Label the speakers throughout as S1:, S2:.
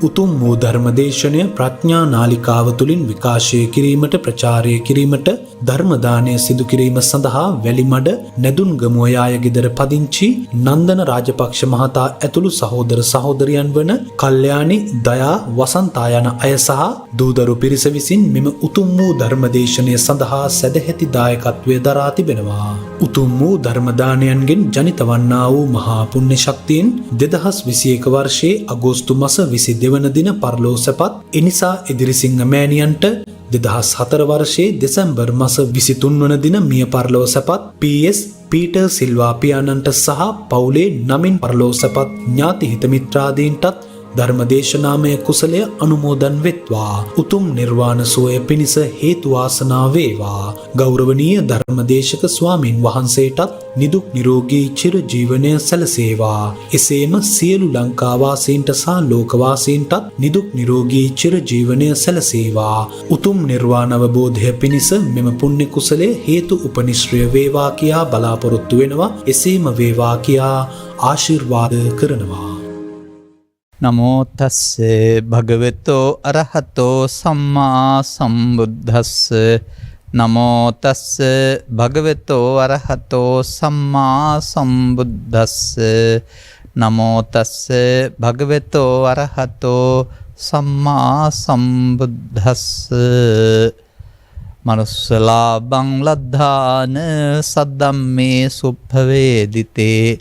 S1: උතුම් වූ ධර්මදේශනය ප්‍රඥා නාලිකාව තුළින් විකාශය කිරීමට ප්‍රචාරය කිරීමට ධර්ම දානය සිදු කිරීම සඳහා වැලිමඩ නැදුන්ගමුව යාය ගෙදර පදිංචි නන්දන රාජපක්ෂ මහතා ඇතුළු සහෝදර සහෝදරියන් වන කල්යාණි දයා වසන්තා යන අය සහ දූදරු පිරිස විසින් මෙම උතුම් වූ ධර්මදේශනය සඳහා සැදැහැති දායකත්වය දරා තිබෙනවා. උතුම් වූ ධර්මදානයන්ගෙන් ජනිත වන්නා වූ මහා පුණ්‍ය ශක්තියෙන් 2021 වර්ෂයේ අගෝස්තු මාස 22 වන දින පරලෝ සැපත් එනිසා ඉදිරිසිංහ මෑණියන්ට 2004 වර්ෂයේ දෙසැම්බර් මාස 23 වන දින මිය පරලෝ සැපත් PS පීටර් සිල්වා පියාණන්ට සහ පවුලේ නමින් පරලෝ සැපත් ඥාති හිත මිත්‍රාදීන්ටත් ධර්මදේශනාමය කුසලය අනුමෝදන් වෙත්වා. උතුම් නිර්වාණ සෝය පිණිස හේතු වාසනා වේවා. ගෞරවනීය ධර්මදේශක ස්වාමින් වහන්සේටත් නිදුක් නිරෝගී චිර ජීවනය සැලසේවා. එසේම සියලු ලංකා වාසීන්ට සහ ලෝක වාසීන්ටත් නිදුක් නිරෝගී චිර ජීවනය සැලසේවා. උතුම් නිර්වාණ අවබෝධය පිණිස මෙම පුණ්‍ය කුසලය හේතු උපනිශ්‍රය වේවා කියා බලාපොරොත්තු වෙනවා. එසේම වේවා කියා ආශිර්වාද කරනවා.
S2: නමෝ තස්සේ භගවතෝ අරහතෝ සම්මා සම්බුද්දස්ස. නමෝ තස්සේ භගවතෝ අරහතෝ සම්මා සම්බුද්දස්ස. නමෝ තස්සේ භගවතෝ අරහතෝ සම්මා සම්බුද්දස්ස. මනුස්සලාභං ලද්ධාන සද්දම්මේ සුභවේදිතේ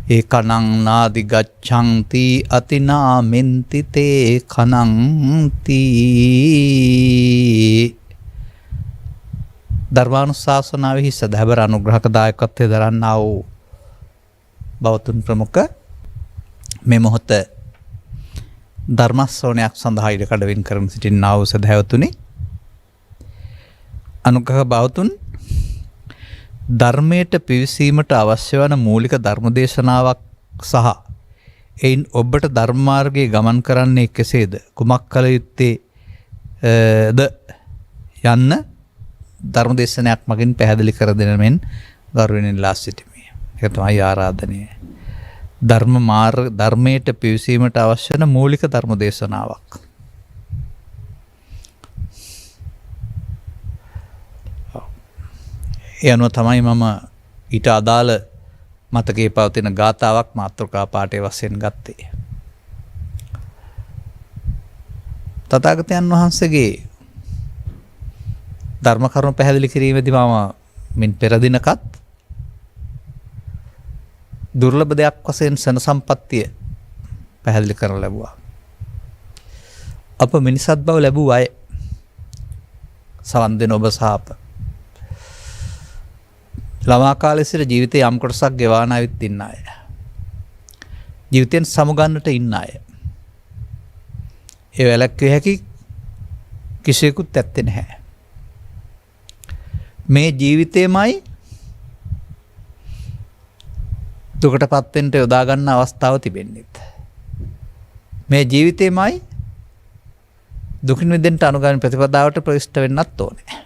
S2: ඒකනං නාදි ගච්ඡන්ති අතිනාමෙන්ති තේ කනංති. ධර්මානුශාසනාවෙහි සදහවර අනුග්‍රහක දායකත්වයේ දරන්නා වූ බවතුන් ප්‍රමුඛ මේ මොහොත ධර්ම ශ්‍රවණයක් සඳහා ඉඩ කඩවින් කරමින් සිටිනා වූ සදහවතුනි, අනුග්‍රහ බවතුන් ධර්මයට පිවිසීමට අවශ්‍ය වන මූලික ධර්මදේශනාවක් සහ එයින් ඔබට ධර්ම මාර්ගයේ ගමන් කරන්නේ කෙසේද, කුමක් කළ යුත්තේ ද යන්න ධර්මදේශනයක් මගින් පැහැදිලි කර දෙන මෙන් ගෞරවයෙන් ඉල්ලා සිටිමි. ඒක තමයි ආරාධනය. ධර්මයට පිවිසීමට අවශ්‍ය වන මූලික ධර්මදේශනාවක්. ඒ අනුව තමයි මම ඊට අදාළ මතකයේ පවතින ගාථාවක් මාතෘකා පාඨයේ වශයෙන් ගත්තේ. තථාගතයන් වහන්සේගේ ධර්ම කරුණු පැහැදිලි කිරීමේදී මම මින් පෙර දිනකත් දුර්ලභ දෙයක් වශයෙන් සන සම්පත්තිය පැහැදිලි කරලා ලැබුවා. අප මිනිසත් බව ලැබුව අය සවන් දෙන ඔබ සහ අප ළමා කාලේ සිට ජීවිතේ යම් කොටසක් ගෙවාන අයත් ඉන්න අය. ජීවිතෙන් සමුගන්නට ඉන්න අය. ඒ වැලක්විය හැකි කිසියෙකුත් ඇත්තේ නැහැ. මේ ජීවිතේමයි දුකටපත් වෙන්න යොදා ගන්න අවස්ථාව තිබෙන්නේ. මේ ජීවිතේමයි දුකින් මිදෙන්න අනුගමන ප්‍රතිපදාවට ප්‍රවිෂ්ඨ වෙන්නත් ඕනේ.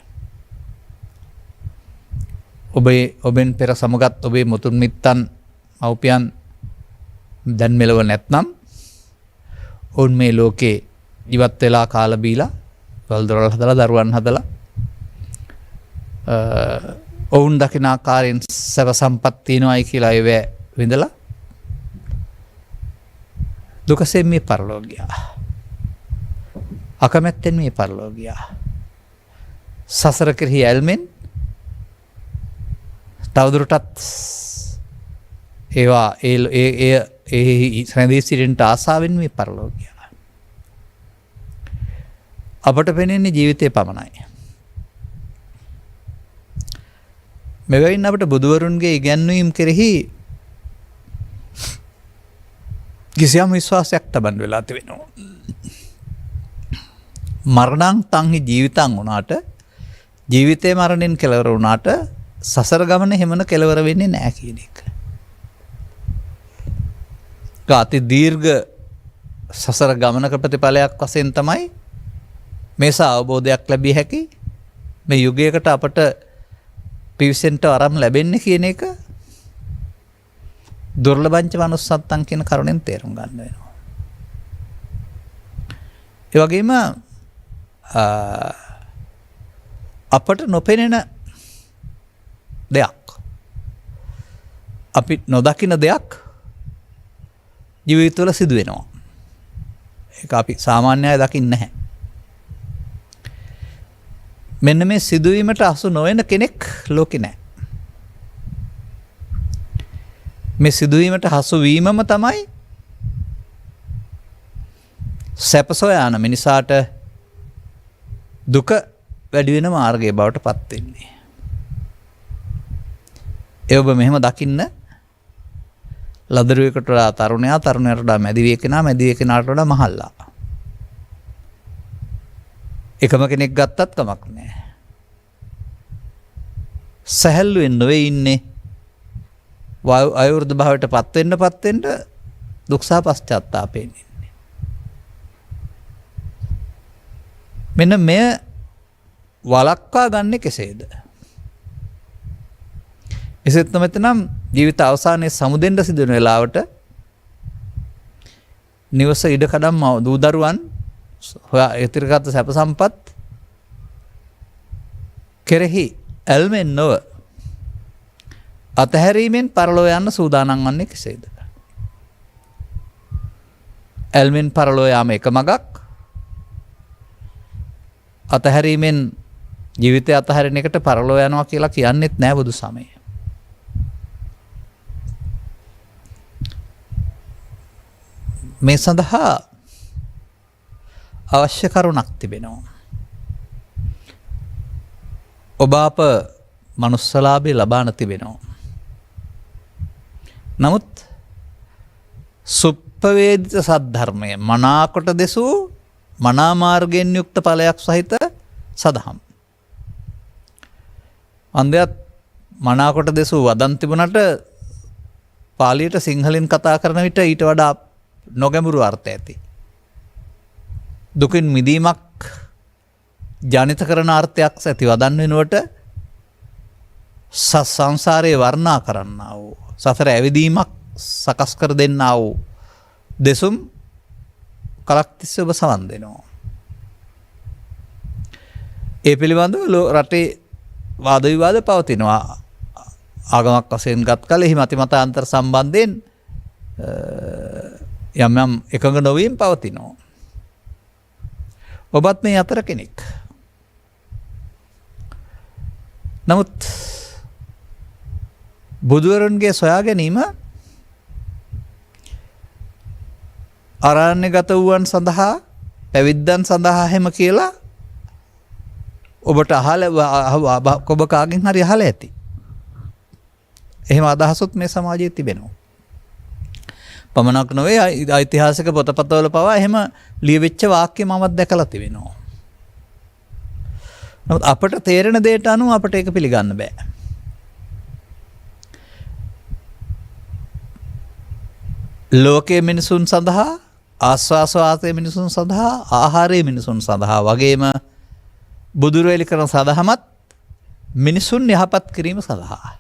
S2: ඔබෙන් පෙර සමගත් ඔබේ මුතුන් මිත්තන් මව්පියන් දැන් මෙලව නැත්නම් ඔවුන් මේ ලෝකේ ඉවත් වෙලා කාලා බීලා වල් දොරල් හදලා දරුවන් හදලා ඔවුන් දකින ආකාරයෙන් සැප සම්පත් තියනවායි කියලා ඒව විඳලා දුකසෙන් මේ පරලෝ ගියා. අකමැත්තෙන් මේ පරලෝ ගියා. සසර කෙරෙහි ඇල්මෙන් තවදුරටත් ඒවා ඒ සැනදී සිටින්නට ආසාවෙන් මේ පරලෝ ගියා. අපට පෙනෙන්නේ ජීවිතේ පමණයි. මෙවැයින් අපට බුදුවරුන්ගේ ඉගැන්වීම් කෙරෙහි කිසියම් විශ්වාසයක් තබන්න වෙලා තිබෙනවා. මරණං තංහි ජීවිතං වුණාට, ජීවිතේ මරණයෙන් කෙලවර වුණාට සසර ගමන හැමන කෙලවර වෙන්නේ නැහැ කියන එක. අති දීර්ඝ සසර ගමනක ප්‍රතිඵලයක් වශයෙන් තමයි මේස අවබෝධයක් ලැබිය හැකි මේ යුගයකට අපට පිවිසෙන්ට අරම් ලැබෙන්නේ කියන එක දුර්ලභංච මනුස්සත්තං කියන කරුණෙන් තේරුම් ගන්න වෙනවා. ඒ වගේම අපට නොපෙනෙන දෙයක්, අපි නොදකින දෙයක් ජීවිතවල සිදු වෙනවා. ඒක අපි සාමාන්‍ය අය දකින්නේ නැහැ. මෙන්න මේ සිදුවීමට අසු නොවන කෙනෙක් ලෝකේ නැහැ. මේ සිදුවීමට හසු වීමම තමයි සැප සොයන මිනිසාට දුක වැඩි වෙන මාර්ගය බවට පත් වෙන්නේ. ඒ ඔබ මෙහෙම දකින්න ලදරුවෙකුට වඩා තරුණයා, තරුණයාට වඩා මැදිවිය කෙනා, මැදිවිය කෙනාට වඩා මහල්ලා. එකම කෙනෙක් ගත්තත් කමක් නැහැ. සැහැල්ලුවෙන් නොවේ ඉන්නේ. වයෝවෘද්ධ භාවයට පත් වෙන්න දුක් සහ පශ්චාත්තාපයෙන් ඉන්නේ. මෙන්න මෙය වළක්වා ගන්නේ කෙසේද? එසේත් නොමැතිනම් ජීවිත අවසානයේ සමුදෙන්න සිදුවන වෙලාවට නිවස ඉඩකඩම් දූ දරුවන් හොයා ඉතිරිගත් සැප සම්පත් කෙරෙහි ඇල්මෙන් නොව අතහැරීමෙන් පරලෝ යන්න සූදානම් වන්නේ කෙසේද? ඇල්මෙන් පරලෝ යාම එක මගක්, අතහැරීමෙන් ජීවිතය අතහැරෙන එකට පරලෝ යනවා කියලා කියන්නෙත් නෑ බුදු සමයේ. මේ සඳහා අවශ්‍ය කරුණක් තිබෙනවා. ඔබ අප මනුස්සලාභය ලබාන තිබෙනවා. නමුත් සුප්පවේදිත සද්ධර්මය මනාකොට දෙසූ මනාමාර්ගයෙන් යුක්ත ඵලයක් සහිත සදහම්. අන්දයත් මනාකොට දෙසූ වදන් තිබුණට පාලියට සිංහලෙන් කතා කරන විට ඊට වඩා නොගැඹුරු අර්ථ ඇති. දුකින් මිදීමක් ජනිත කරන අර්ථයක් ඇති වදන් වෙනුවට සංසාරයේ වර්ණනා කරන්නා වූ, සසර ඇවිදීමක් සකස් කර දෙන්නා වූ දෙසුම් කලක් තිස්සේ ඔබ සවන් දෙනවා. ඒ පිළිබඳව රටේ වාද විවාද පවතිනවා. ආගමක් වශයෙන් ගත් කල එහි මතිමතාන්තර සම්බන්ධයෙන් යම් යම් එකඟ නොවීම පවතිනවා. ඔබත් මේ අතර කෙනෙක්. නමුත් බුදුවරුන්ගේ සොයා ගැනීම අරණ්‍යගත වූවන් සඳහා, පැවිද්දන් සඳහා හැම කියලා ඔබට ඔබ කාගෙන් හරි අහලා ඇති. එහෙම අදහසොත් මේ සමාජයේ තිබෙනවා. පමණක් නොවේ, ඓතිහාසික පොතපතවල පවා එහෙම ලියවිච්ච වාක්‍ය මමත් දැකලා තිබෙනවා. නමුත් අපට තේරෙන දෙයට අනුව අපට ඒක පිළිගන්න බෑ. ලෝකයේ මිනිසුන් සඳහා, ආස්වාසවාසයේ මිනිසුන් සඳහා, ආහාරයේ මිනිසුන් සඳහා වගේම බුදුරෙලි කරන සදහමත් මිනිසුන් යහපත් කිරීම සඳහා.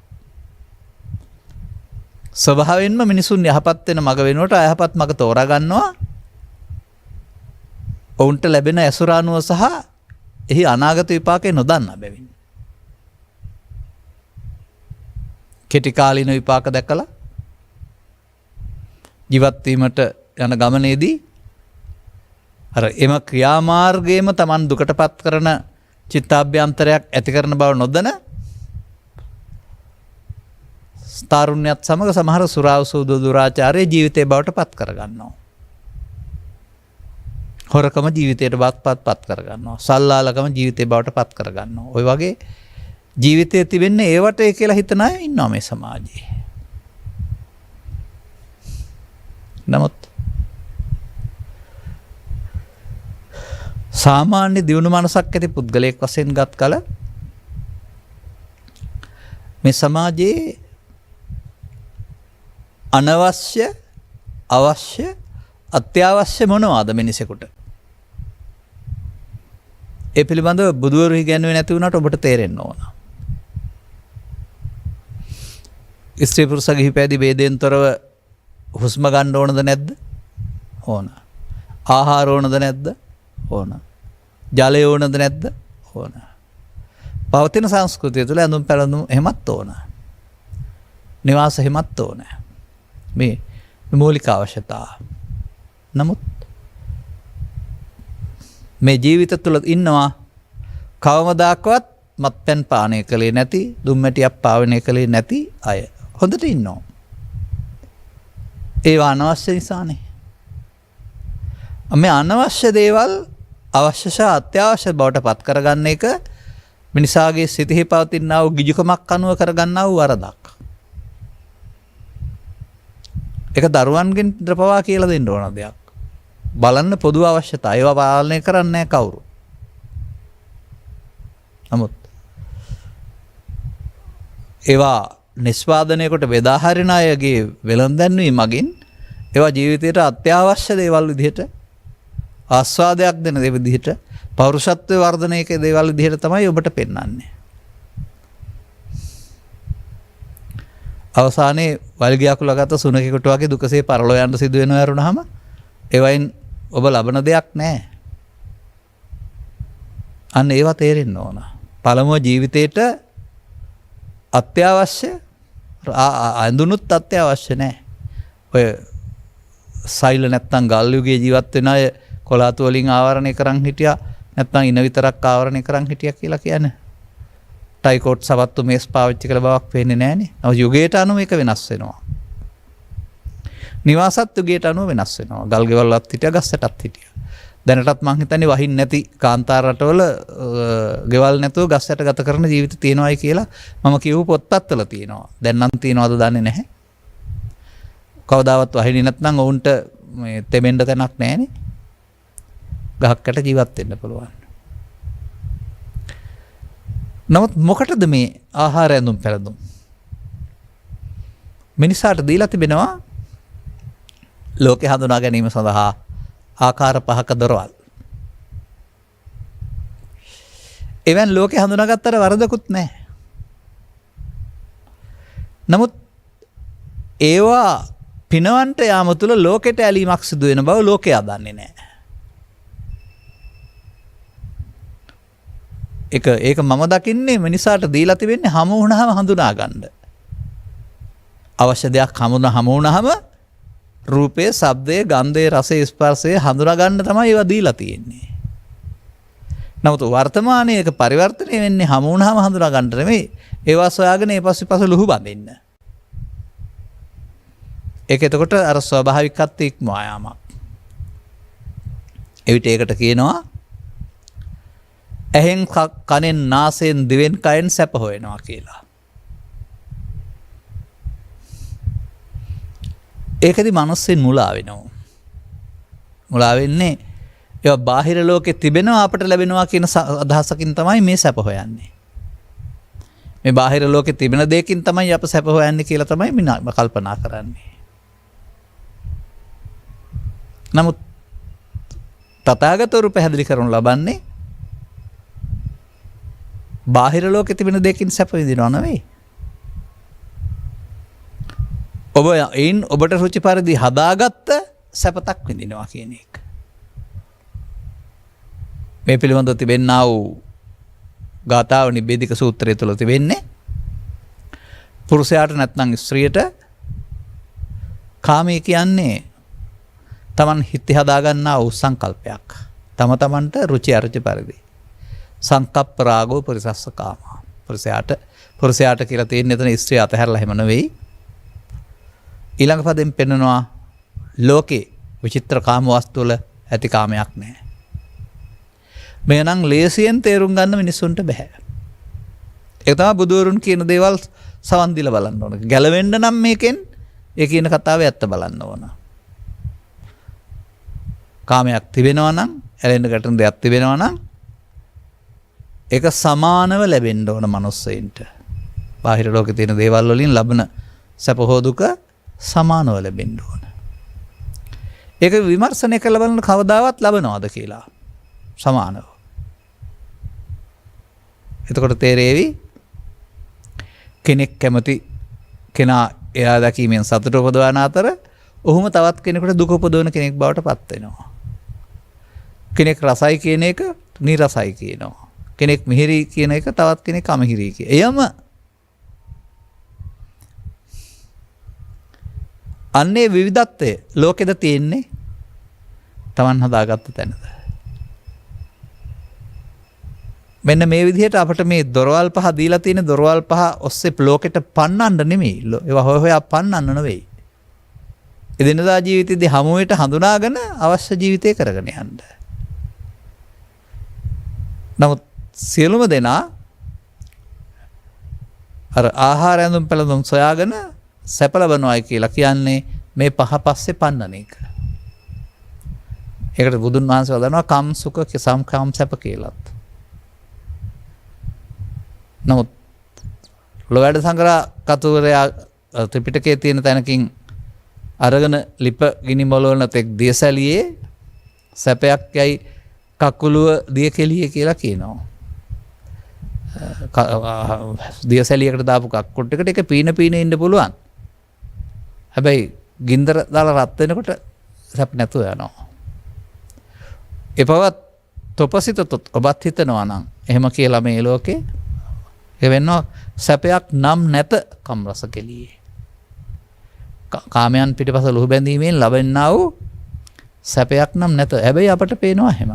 S2: ස්වභාවයෙන්ම මිනිසුන් යහපත් වෙන මඟ වෙනුවට අයහපත් මඟ තෝරා ගන්නවා. ඔවුන්ට ලැබෙන ඇසුරානුව සහ එහි අනාගත විපාකේ නොදන්නා බැවින්. කෙටි කාලීන විපාක දැකලා ජීවත් වීමට යන ගමනේදී අර එම ක්‍රියාමාර්ගයේම Taman දුකටපත් කරන චිත්තාභ්‍යන්තරයක් ඇති කරන බව නොදැන ස්ථාරුණ්‍යත් සමග සමහර සුරාවසූද දුරාචාරයේ ජීවිතේ බවට පත් කරගන්නවා. හොරකම ජීවිතයට පත් කරගන්නවා. සල්ලාලකම ජීවිතේ බවට පත් කරගන්නවා. ඔය වගේ ජීවිතයේ තිබෙන්නේ ඒවට කියලා හිතන අය ඉන්නවා මේ සමාජයේ. නමුත් සාමාන්‍ය දියුණු මනසක් ඇති පුද්ගලයෙක් වශයෙන් ගත් කල මේ සමාජයේ අනවශ්‍ය, අවශ්‍ය, අත්‍යවශ්‍ය මොනවාද මිනිසෙකුට? ඒ පිළිබඳව බුදුවරු ඉගැන්වුවේ නැති වුණාට ඔබට තේරෙන්න ඕන. ස්ත්‍රී පුරුෂ ගිහි පැවිදි ભેදයෙන් තොරව හුස්ම ගන්න ඕනද නැද්ද? ඕන. ආහාර ඕනද නැද්ද? ඕන. ජලය ඕනද නැද්ද? ඕන. පවතින සංස්කෘතිය තුළ ඇඳුම් පැළඳුම් එහෙමත් ඕන. නිවාස එහෙමත් ඕන. මේ මූලික අවශ්‍යතා. නමුත් මේ ජීවිත තුළ ඉන්නවා කවමදාකවත් මත්පැන් පානය කළේ නැති, දුම්මැටියක් පානය කළේ නැති අය. හොඳට ඉන්නවා. ඒවා අනවශ්‍ය නිසානේ. මේ අනවශ්‍ය දේවල් අවශ්‍ය සහ අත්‍යවශ්‍ය බවට පත් කරගන්න එක මිනිසාගේ සිතෙහි පවතිනා වූ ගිජුකමක් අනුව කරගන්නා වූ වරදක්. ඒක දරුවන්ගෙන් පවා කියලා දෙන්න ඕන දෙයක්. බලන්න පොදු අවශ්‍යතා. ඒවා පාලනය කරන්නේ නැහැ කවුරු. නමුත් ඒවා නිෂ්පාදනයකට බෙදා හරින අයගේ වෙළඳ දැන්වීම මගින් ඒවා ජීවිතයට අත්‍යවශ්‍ය දේවල් විදිහට ආස්වාදයක් දෙන දේ විදිහට පෞරුෂත්වයේ වර්ධනයක දේවල් විදිහට තමයි ඔබට පෙන්වන්නේ. අවසානයේ වල්ගියක් ලගත සුනකෙකුට වගේ දුකසේ පරලෝ යන්න සිදු වෙනවා වරුණාම ඒවයින් ඔබ ලබන දෙයක් නැහැ. අන්න ඒවා තේරෙන්න ඕන. පළමුව ජීවිතේට අත්‍යවශ්‍ය ඇඳුනුත් අත්‍යවශ්‍ය නැහැ. ඔය සෛල නැත්තම් ගල් යුගයේ ජීවත් වෙන අය කොලාතු වලින් ආවරණය කරන් හිටියා නැත්තම් ඉන විතරක් ආවරණය කරන් හිටියා කියලා කියන්නේ. ටයිකෝට් සවත්තු මේස් පාවිච්චි කළ බවක් පේන්නේ නැහනේ. නමුත් යුගයට අනුව මේක වෙනස් වෙනවා. නිවාසත් යුගයට අනුව වෙනස් වෙනවා. ගල් ගෙවල්වත් හිටියා, ගස්සටත් හිටියා. දැනටත් මං හිතන්නේ වහින් නැති කාන්තාර රටවල ගෙවල් නැතුව ගස් යට ගත කරන ජීවිත තියෙනවායි කියලා මම කියවු පොත්පත්වල තියෙනවා. දැන් නම් තියනවද දන්නේ නැහැ. කවදාවත් වහින්නේ නැත්නම් ඔවුන්ට මේ තෙමෙන්න තැනක් නැහැනේ. ගහකට ජීවත් වෙන්න පුළුවන්. නමුත් මොකටද මේ ආහාර ඇඳුම් පැළඳුම්? මිනිසාට දීලා තිබෙනවා ලෝකේ හඳුනා ගැනීම සඳහා ආකාර පහක දොරවල්. එවන් ලෝකේ හඳුනාගත්තට වරදකුත් නැහැ. නමුත් ඒවා පිනවන්ට යාම තුළ ලෝකෙට ඇලීමක් සිදු වෙන බව ලෝකයා දන්නේ නැහැ. ඒක මම දකින්නේ මිනිසාට දීලා තිබෙන්නේ හමු වුණාම හඳුනා ගන්න. අවශ්‍ය දෙයක් හමු වුණාම රූපේ, ශබ්දේ, ගන්ධේ, රසේ, ස්පර්ශේ හඳුනා ගන්න තමයි ඒවා දීලා තියෙන්නේ. නමුත් වර්තමානයේ ඒක පරිවර්තනය වෙන්නේ හමු වුණාම හඳුනා ගන්නට නෙමෙයි. ඒවා සොයාගෙන ඒ පස්සේ ලුහු බඳින්න. ඒක එතකොට අර ස්වභාවිකත්වයේ ඉක්මවා යාමක්. එවිට ඒකට කියනවා ඇහෙන්, කනෙන්, නාසයෙන්, දිවෙන්, කයෙන් සැප හොයනවා කියලා. ඒකදී මනුස්සෙන් මුලා වෙනවා. මුලා වෙන්නේ ඒවා බාහිර ලෝකේ තිබෙනවා අපට ලැබෙනවා කියන අදහසකින් තමයි මේ සැප හොයන්නේ. මේ බාහිර ලෝකේ තිබෙන දෙයකින් තමයි අප සැප හොයන්නේ කියලා තමයි මම කල්පනා කරන්නේ. නමුත් තථාගතවරු පැහැදිලි කරනු ලබන්නේ බාහිර ලෝකේ තිබෙන දෙයකින් සැප විඳිනවා නෙවෙයි. ඔබ එයින් ඔබට රුචි පරිදි හදාගත්ත සැපතක් විඳිනවා කියන එක. මේ පිළිබඳව තිබෙනා වූ ගාථාව නිබ්බේධික සූත්‍රය තුළ තිබෙන්නේ පුරුෂයාට නැත්නම් ස්ත්‍රියට කාමයේ කියන්නේ තමන් හිත හදාගන්නා වූ සංකල්පයක්. තම තමන්ට රුචි අරුචි පරිදි. සංකප්ප රාගෝ පුරිසස්ස කාමා. පුරුෂයාට කියලා තියෙන්නේ එතන ස්ත්‍රිය අතහැරලා හැම නෙවෙයි. ඊළඟ පදෙන් පෙන්නනවා ලෝකේ විචිත්‍ර කාම වස්තු වල ඇති කාමයක් නැහැ. මේ නම් ලේසියෙන් තේරුම් ගන්න මිනිස්සුන්ට බෑ. ඒක තමයි බුදුවරුන් කියන දේවල් සවන් දීලා බලන්න ඕන. ගැලවෙන්න නම් මේකෙන් ඒ කියන කතාවේ ඇත්ත බලන්න ඕන. කාමයක් තිබෙනවා නම්, ඇලෙන්න ගැටෙන දෙයක් තිබෙනවා නම් ඒක සමානව ලැබෙන්න ඕන මනුස්සයින්ට. බාහිර ලෝකේ තියෙන දේවල් වලින් ලබන සැප හෝ දුක සමානව ලැබෙන්න ඕන. ඒක විමර්ශනය කළ බලන කවදාවත් ලබනවද කියලා සමානව. එතකොට තේරෙවි කෙනෙක් කැමති කෙනා එයා දැකීමෙන් සතුට උපදවන අතර ඔහුම තවත් කෙනෙකුට දුක උපදවන කෙනෙක් බවට පත් වෙනවා. කෙනෙක් රසයි කියන එක නිරසයි කියනවා. කෙනෙක් මිහිරි කියන එක තවත් කෙනෙක් අමිහිරි කියන. එයම අන්නේ විවිධත්වය ලෝකෙද තියෙන්නේ තමන් හදාගත්ත තැනද. මෙන්න මේ විදිහට අපට මේ දොරවල් පහ දීලා තියෙන දොරවල් පහ ඔස්සේ ලෝකෙට පන්නන්න නෙමෙයි. ඒවා හොය හොයා පන්නන්න නෙවෙයි. එදිනදා ජීවිතයේදී හමුවෙට හඳුනාගෙන අවශ්‍ය ජීවිතය කරගෙන යන්න. නමුත් සියලුම දෙනා අර ආහාර ඇඳුම් පැළඳුම් සොයාගෙන සැප ලබනවායි කියලා කියන්නේ මේ පහ පස්සේ පන්නන එක. ඒකට බුදුන් වහන්සේ වදානවා කම් සුඛ සම්කම් සැප කියලාත්. නමුත් ලෝවැඩ සංග්‍රහ කතුවරයා ත්‍රිපිටකයේ තියෙන තැනකින් අරගෙන ලිප ගිනි මොලවන තෙක් දියසැලියේ සැපයක් යයි කකුලුව දිය කෙලිය කියලා කියනවා. දියසැලියකට දාපු කක්කුට්ටකට එක පීන පීන ඉන්න පුළුවන්. හැබැයි ගින්දර දාලා රත් වෙනකොට සැප නැතුව යනවා. එපවත් තොපසිත ඔබත් හිතනවා නම් එහෙම කියලා මේ ලෝකේ එවෙන්නවා සැපයක් නම් නැත කම් රස කෙලියේ. කාමයන් පිටිපස ලුහු බැඳීමෙන් ලබන්නා වූ සැපයක් නම් නැත. හැබැයි අපට පේනවා එහෙම.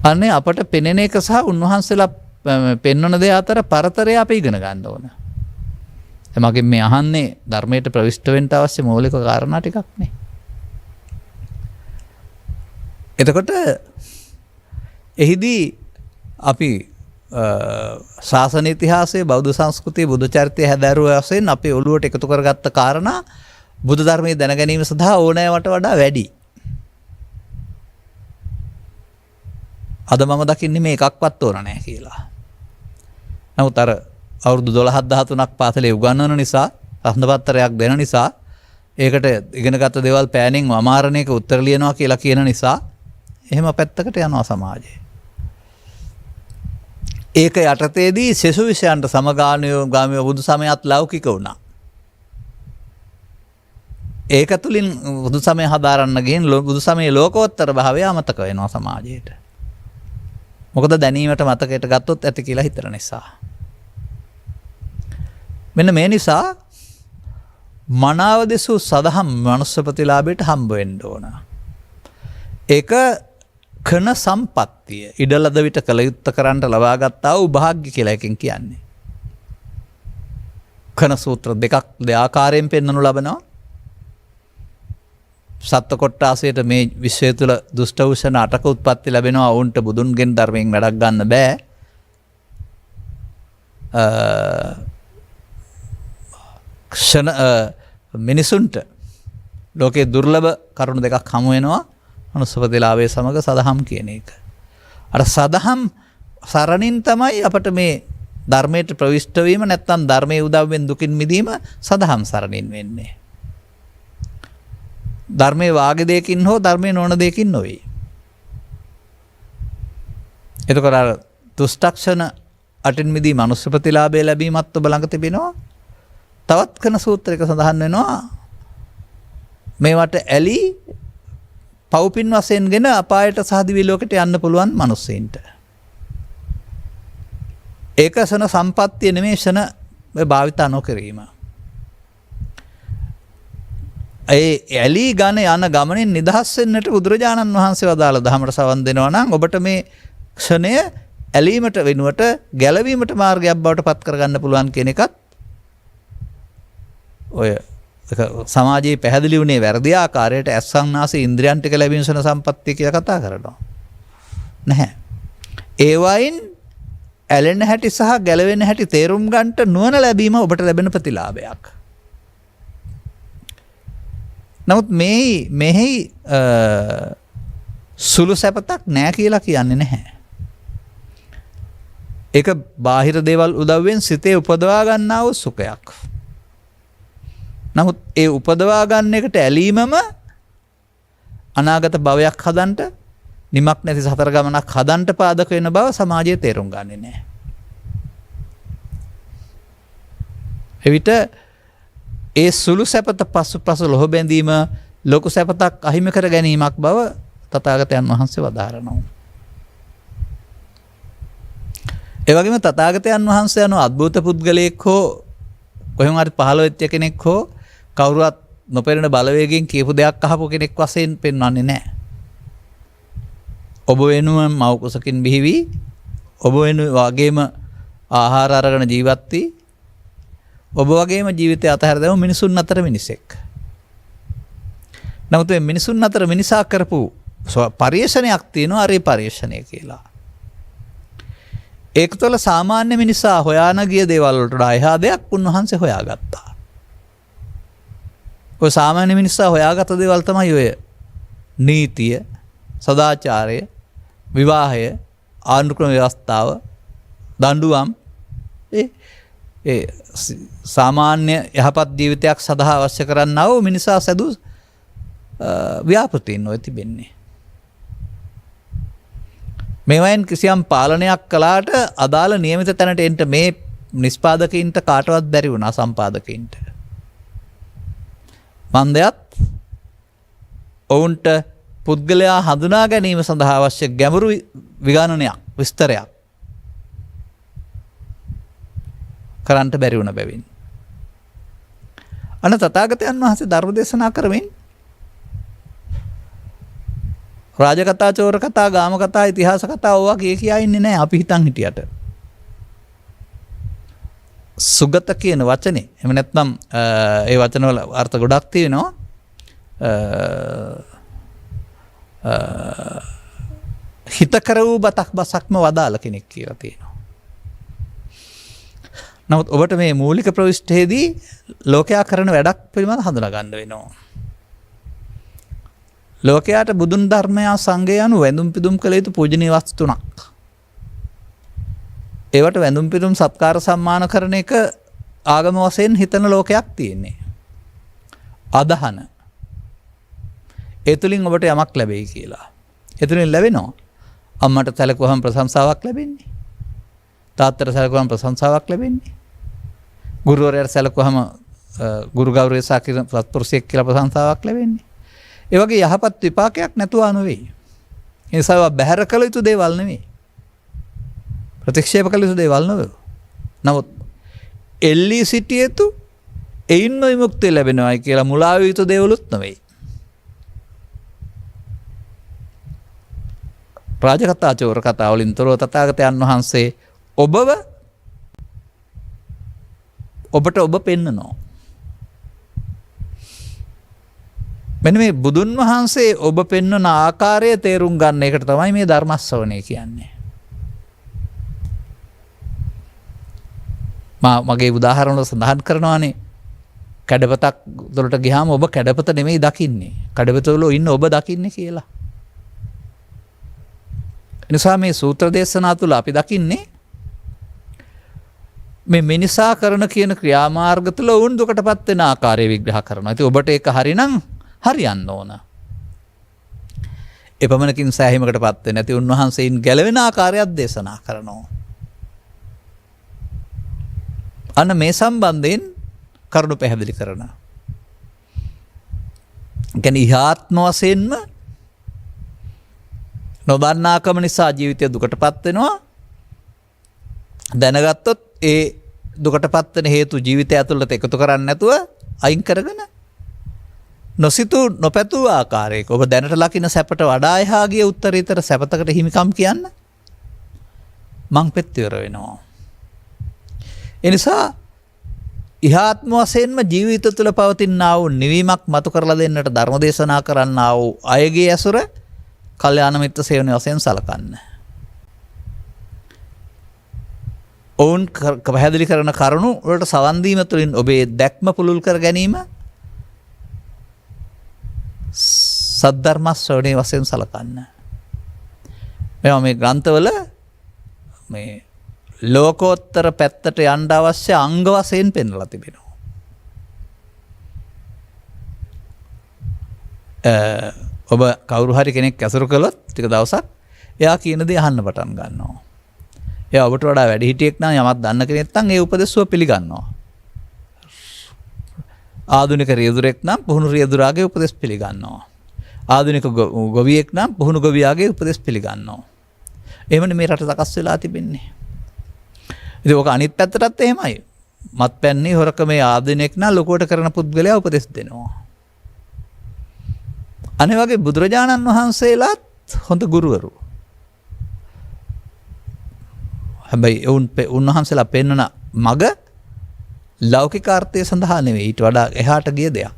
S2: අනේ අපට පෙනෙන එක සහ උන්වහන්සේලා පෙන්වන දේ අතර පරතරය අපි ඉගෙන ගන්න ඕන. එමගින් මේ අහන්නේ ධර්මයට ප්‍රවිෂ්ඨ වෙන්න අවශ්‍ය මූලික කාරණා ටිකක් නේ. එතකොට එහිදී අපි ශාසන ඉතිහාසයේ බෞද්ධ සංස්කෘතිය බුද්ධ චරිතය හැදෑරුව වශයෙන් අපේ ඔළුවට එකතු කරගත්ත කාරණා බුදු ධර්මයේ දැන ගැනීම සඳහා ඕනෑවට වඩා වැඩි. අද මම දකින්නේ මේ එකක්වත් ඕන නැහැ කියලා. නමුත් අර අවුරුදු 12-13ක් පාසලේ උගන්වන නිසා රත්නපත්‍රයක් දෙන නිසා ඒකට ඉගෙනගත්ත දේවල් පෑනෙන් වමාරණයක උත්තර ලියනවා කියලා කියන නිසා එහෙම පැත්තකට යනවා සමාජය. ඒක යටතේදී සෙසු විෂයන්ට සමගාමීව බුදු සමයත් ලෞකික වුණා. ඒක තුළින් බුදු සමය හදාරන්න ගිහින් බුදු සමයේ ලෝකෝත්තර භාවය අමතක වෙනවා සමාජයට. මොකද දැනීමට මතකයට ගත්තොත් ඇති කියලා හිතන නිසා. මෙන්න මේ නිසා මනාව දෙසූ සදහම් මනුස්ස ප්‍රතිලාභයට හම්බ වෙන්න ඕන. ඒක කන සම්පත්තිය ඉඩලද විට කළ යුත්තේ කරන්න ලබාගත්තා වූ භාග්‍ය කියලා එකෙන් කියන්නේ. කන සූත්‍ර දෙකක් දෙආකාරයෙන් පෙන්වනු ලබනවා. සත්ත්ව කොට්ටාසයට මේ විශ්වය තුළ දුෂ්ට වූෂණ 8ක උත්පත්ති ලැබෙනවා. ඔවුන්ට බුදුන්ගෙන් ධර්මයෙන් වැඩක් ගන්න බෑ. මිනිසුන්ට ලෝකයේ දුර්ලභ කරුණු දෙකක් හමු වෙනවා. මනුස්සපතිලාභයේ සමග සදහම් කියන එක. අර සදහම් සරණින් තමයි අපට මේ ධර්මයට ප්‍රවිෂ්ඨ වීම නැත්නම් ධර්මයේ උදව්වෙන් දුකින් මිදීම සදහම් සරණින් වෙන්නේ. ධර්මයේ වාගේ දෙයකින් හෝ ධර්මයේ නොවන දෙයකින් නොවේ. එතකොට අර දුෂ්ටක්ෂණ අටින් මිදී මනුස්ස ප්‍රතිලාභය ලැබීමත් ඔබ ළඟ තිබෙනවා. තවත් කන සූත්‍රයක සඳහන් වෙනවා මේවට ඇලි පව්පින් වශයෙන්ගෙන අපායට සහ දිව්‍ය ලෝකයට යන්න පුළුවන් මිනිස්සෙන්ට. ඒක සන සම්පත්තිය නෙමෙයි ෂණ භාවිත නොකිරීම. ඒ ඇලි ගන යන ගමනින් නිදහස් වෙන්නට බුදුරජාණන් වහන්සේ වදාළ දහමට සවන් දෙනවා නම් ඔබට මේ ක්ෂණය ඇලීමට වෙනුවට ගැලවීමට මාර්ගයක් බවට පත් කරගන්න පුළුවන් කියන එකත් ඔය සමාජයේ පැහැදිලි වුණේ වැරදි ආකාරයට ඇස්සන්නාසේ ඉන්ද්‍රියන් ටික ලැබීම සන සම්පත්තිය කියලා කතා කරනවා. නැහැ. ඒ වයින් ඇලෙන හැටි සහ ගැලවෙන හැටි තේරුම් ගන්නට නුවණ ලැබීම ඔබට ලැබෙන ප්‍රතිලාභයක්. නමුත් මෙහි සුළු සැපතක් නෑ කියලා කියන්නේ නැහැ. ඒක බාහිර දේවල් උදව්වෙන් සිතේ උපදවා ගන්නා වූ සුඛයක්. නමුත් ඒ උපදවා ගන්න එකට ඇලීමම අනාගත භවයක් හදන්නට නිමක් නැති සතර ගමනක් හදන්නට පාදක වෙන බව සමාජයේ තේරුම් ගන්නේ නැහැ. එවිට ඒ සුළු සැපත පසු ලොහ බැඳීම ලොකු සැපතක් අහිමි කර ගැනීමක් බව තථාගතයන් වහන්සේ වදාරනවා. ඒ වගේම තථාගතයන් වහන්සේ යන අద్භූත පුද්ගලයෙක් හෝ කොහෙන් හරි පහළ වෙච්ච කෙනෙක් හෝ කවුරුවත් නොපෙනෙන බලවේගයෙන් කියපු දෙයක් අහපු කෙනෙක් වශයෙන් පෙන්වන්නේ නැහැ. ඔබ වෙනුවෙන් මව් කුසකින් බිහිවි ඔබ වගේම ආහාර අරගෙන ජීවත් වී ඔබ වගේම ජීවිතය අතහැර දැමු මිනිසුන් අතර මිනිසෙක්. නමුත් මේ මිනිසුන් අතර මිනිසා කරපු පරිශ්‍රණයක් තියෙනවා අරේ පරිශ්‍රණය කියලා. ඒක තුළ සාමාන්‍ය මිනිසා හොයාන ගිය දේවල් වලට වඩා එහා දෙයක් උන්වහන්සේ හොයාගත්තා. ඔය සාමාන්‍ය මිනිසා හොයාගත්ත දේවල් තමයි ඔය නීතිය, සදාචාරය, විවාහය, ආණ්ඩුක්‍රම ව්‍යවස්ථාව, දඬුවම් ඒ සාමාන්‍ය යහපත් ජීවිතයක් සඳහා අවශ්‍ය කරන්නා වූ මිනිසා සැදු ව්‍යාපෘතීන් ඔය තිබෙන්නේ. මේවයින් කිසියම් පාලනයක් කළාට අදාළ නියමිත තැනට එන්න මේ නිෂ්පාදකයින්ට කාටවත් බැරි වුණා සම්පාදකයින්ට. මන්දයත් ඔවුන්ට පුද්ගලයා හඳුනා ගැනීම සඳහා අවශ්‍ය ගැඹුරු විගණනයක් විස්තරයක් කරන්නට බැරි වුණ බැවින්. අන්න තථාගතයන් වහන්සේ ධර්ම දේශනා කරමින් රාජකථා, චෝර කතා, ගාම කතා, ඉතිහාස කතා ඕවා කියා ඉන්නේ නැහැ අපි හිතන් හිටියට. සුගත කියන වචනේ එහෙම නැත්නම් ඒ වචනවල අර්ථ ගොඩක් තියෙනවා. හිතකර වූ බසක්ම වදාළ කෙනෙක් කියලා තියෙනවා. නමුත් ඔබට මේ මූලික ප්‍රවිෂ්ඨයේදී ලෝකයා කරන වැඩක් පිළිබඳව හඳුනා ගන්න වෙනවා. ලෝකයාට බුදුන් ධර්මය සංඝය යනු වැඳුම් පිදුම් කළ යුතු පූජනීය වස්තු තුනක්. ඒවට වැඳුම් පිදුම් සත්කාර සම්මාන කරන එක ආගම වශයෙන් හිතන ලෝකයක් තියෙන්නේ. අදහන. ඒ තුලින් ඔබට යමක් ලැබෙයි කියලා. ඒ තුලින් ලැබෙනවා. අම්මට සැලකුවහම ප්‍රශංසාවක් ලැබෙන්නේ. තාත්තට සැලකුවහම ප්‍රශංසාවක් ලැබෙන්නේ. ගුරුවරයාට සැලකුවහම ගුරු ගෞරවය සාකින සත්පුරුෂයෙක් කියලා ප්‍රශංසාවක් ලැබෙන්නේ. ඒ වගේ යහපත් විපාකයක් නැතුව නෙවෙයි. ඒ නිසා ඒවා බැහැර කළ යුතු දේවල් නෙවෙයි. ප්‍රතික්ෂේප කළ යුතු දේවල් නෙවෙයි. නමුත් එල්ලී සිටිය යුතු එයින් විමුක්තිය ලැබෙනවායි කියලා මුලා විය යුතු දේවලුත් නෙවෙයි. රාජකථා, චෝර කතා වලින් තොරව තථාගතයන් වහන්සේ ඔබට ඔබ පෙන්නනවා. මෙන්න මේ බුදුන් වහන්සේ ඔබ පෙන්වන ආකාරය තේරුම් ගන්න එකට තමයි මේ ධර්ම ශ්‍රවණය කියන්නේ. මගේ උදාහරණ වල සඳහන් කරනවානේ කැඩපතක් වලට ගියාම ඔබ කැඩපත නෙමෙයි දකින්නේ. කැඩපත වල ඉන්න ඔබ දකින්නේ කියලා. එනිසා මේ සූත්‍ර දේශනා තුළ අපි දකින්නේ මේ මිනිසා කරන කියන ක්‍රියාමාර්ග තුළ වුන් දුකටපත් වෙන ආකාරය විග්‍රහ කරනවා. ඉතින් ඔබට ඒක හරිනම් හරියන්න ඕන. එපමණකින් සෑහීමකටපත් වෙන්නේ නැති උන්වහන්සේයින් ගැලවෙන ආකාරයක් දේශනා කරනවා. අන්න මේ සම්බන්ධයෙන් කරුණු පැහැදිලි කරනවා. කියන්නේ ඉහාත්ම වශයෙන්ම නොදන්නාකම නිසා ජීවිතය දුකටපත් වෙනවා. දැනගත්තොත් ඒ දුකටපත් වෙන හේතු ජීවිතය ඇතුළත එකතු කරන්නේ නැතුව අයින් කරගෙන නොසිතූ නොපැතූ ආකාරයක ඔබ දැනට ලකින සැපට වඩා එහා ගිය උත්තරීතර සැපතකට හිමිකම් කියන්න මං පෙත්තිවර වෙනවා. එනිසා ඉහාත්ම වශයෙන්ම ජීවිත තුළ පවතිනා වූ නිවීමක් මතු කරලා දෙන්නට ධර්ම දේශනා කරන්නා වූ අයගේ ඇසුර කල්යාණ මිත්‍ර සේවනයේ වශයෙන් සලකන්න. ඔවුන් පැහැදිලි කරන කරුණු වලට සවන් දීම තුළින් ඔබේ දැක්ම පුළුල් කර ගැනීම සද්ධර්ම ශ්‍රවණයේ වශයෙන් සලකන්න. මේවා මේ ග්‍රන්ථවල මේ ලෝකෝත්තර පැත්තට යන්න අවශ්‍ය අංග වශයෙන් පෙන්වලා තිබෙනවා. ඔබ කවුරු හරි කෙනෙක් ඇසුරු කළොත් ටික දවසක් එයා කියන දේ අහන්න පටන් ගන්නවා. එයා ඔබට වඩා වැඩි හිටියෙක් නම් යමක් දන්න කෙනෙක් නම් ඒ උපදෙස්ව පිළිගන්නවා. ආධුනික රියදුරෙක් නම් පුහුණු රියදුරාගේ උපදෙස් පිළිගන්නවා. ආධුනික ගොවියෙක් නම් පුහුණු ගොවියාගේ උපදෙස් පිළිගන්නවා. එහෙමනේ මේ රට සකස් වෙලා තිබෙන්නේ. ඉතින් ඔක අනිත් පැත්තටත් එහෙමයි. මත්පැන්නේ හොරකමේ ආධුනික නම් ලොකුවට කරන පුද්ගලයා උපදෙස් දෙනවා. අනේ වගේ බුදුරජාණන් වහන්සේලාත් හොඳ ගුරුවරු. හැබැයි උන්වහන්සේලා පෙන්වන මග ලෞකික අර්ථය සඳහා නෙවෙයි, ඊට වඩා එහාට ගිය දෙයක්.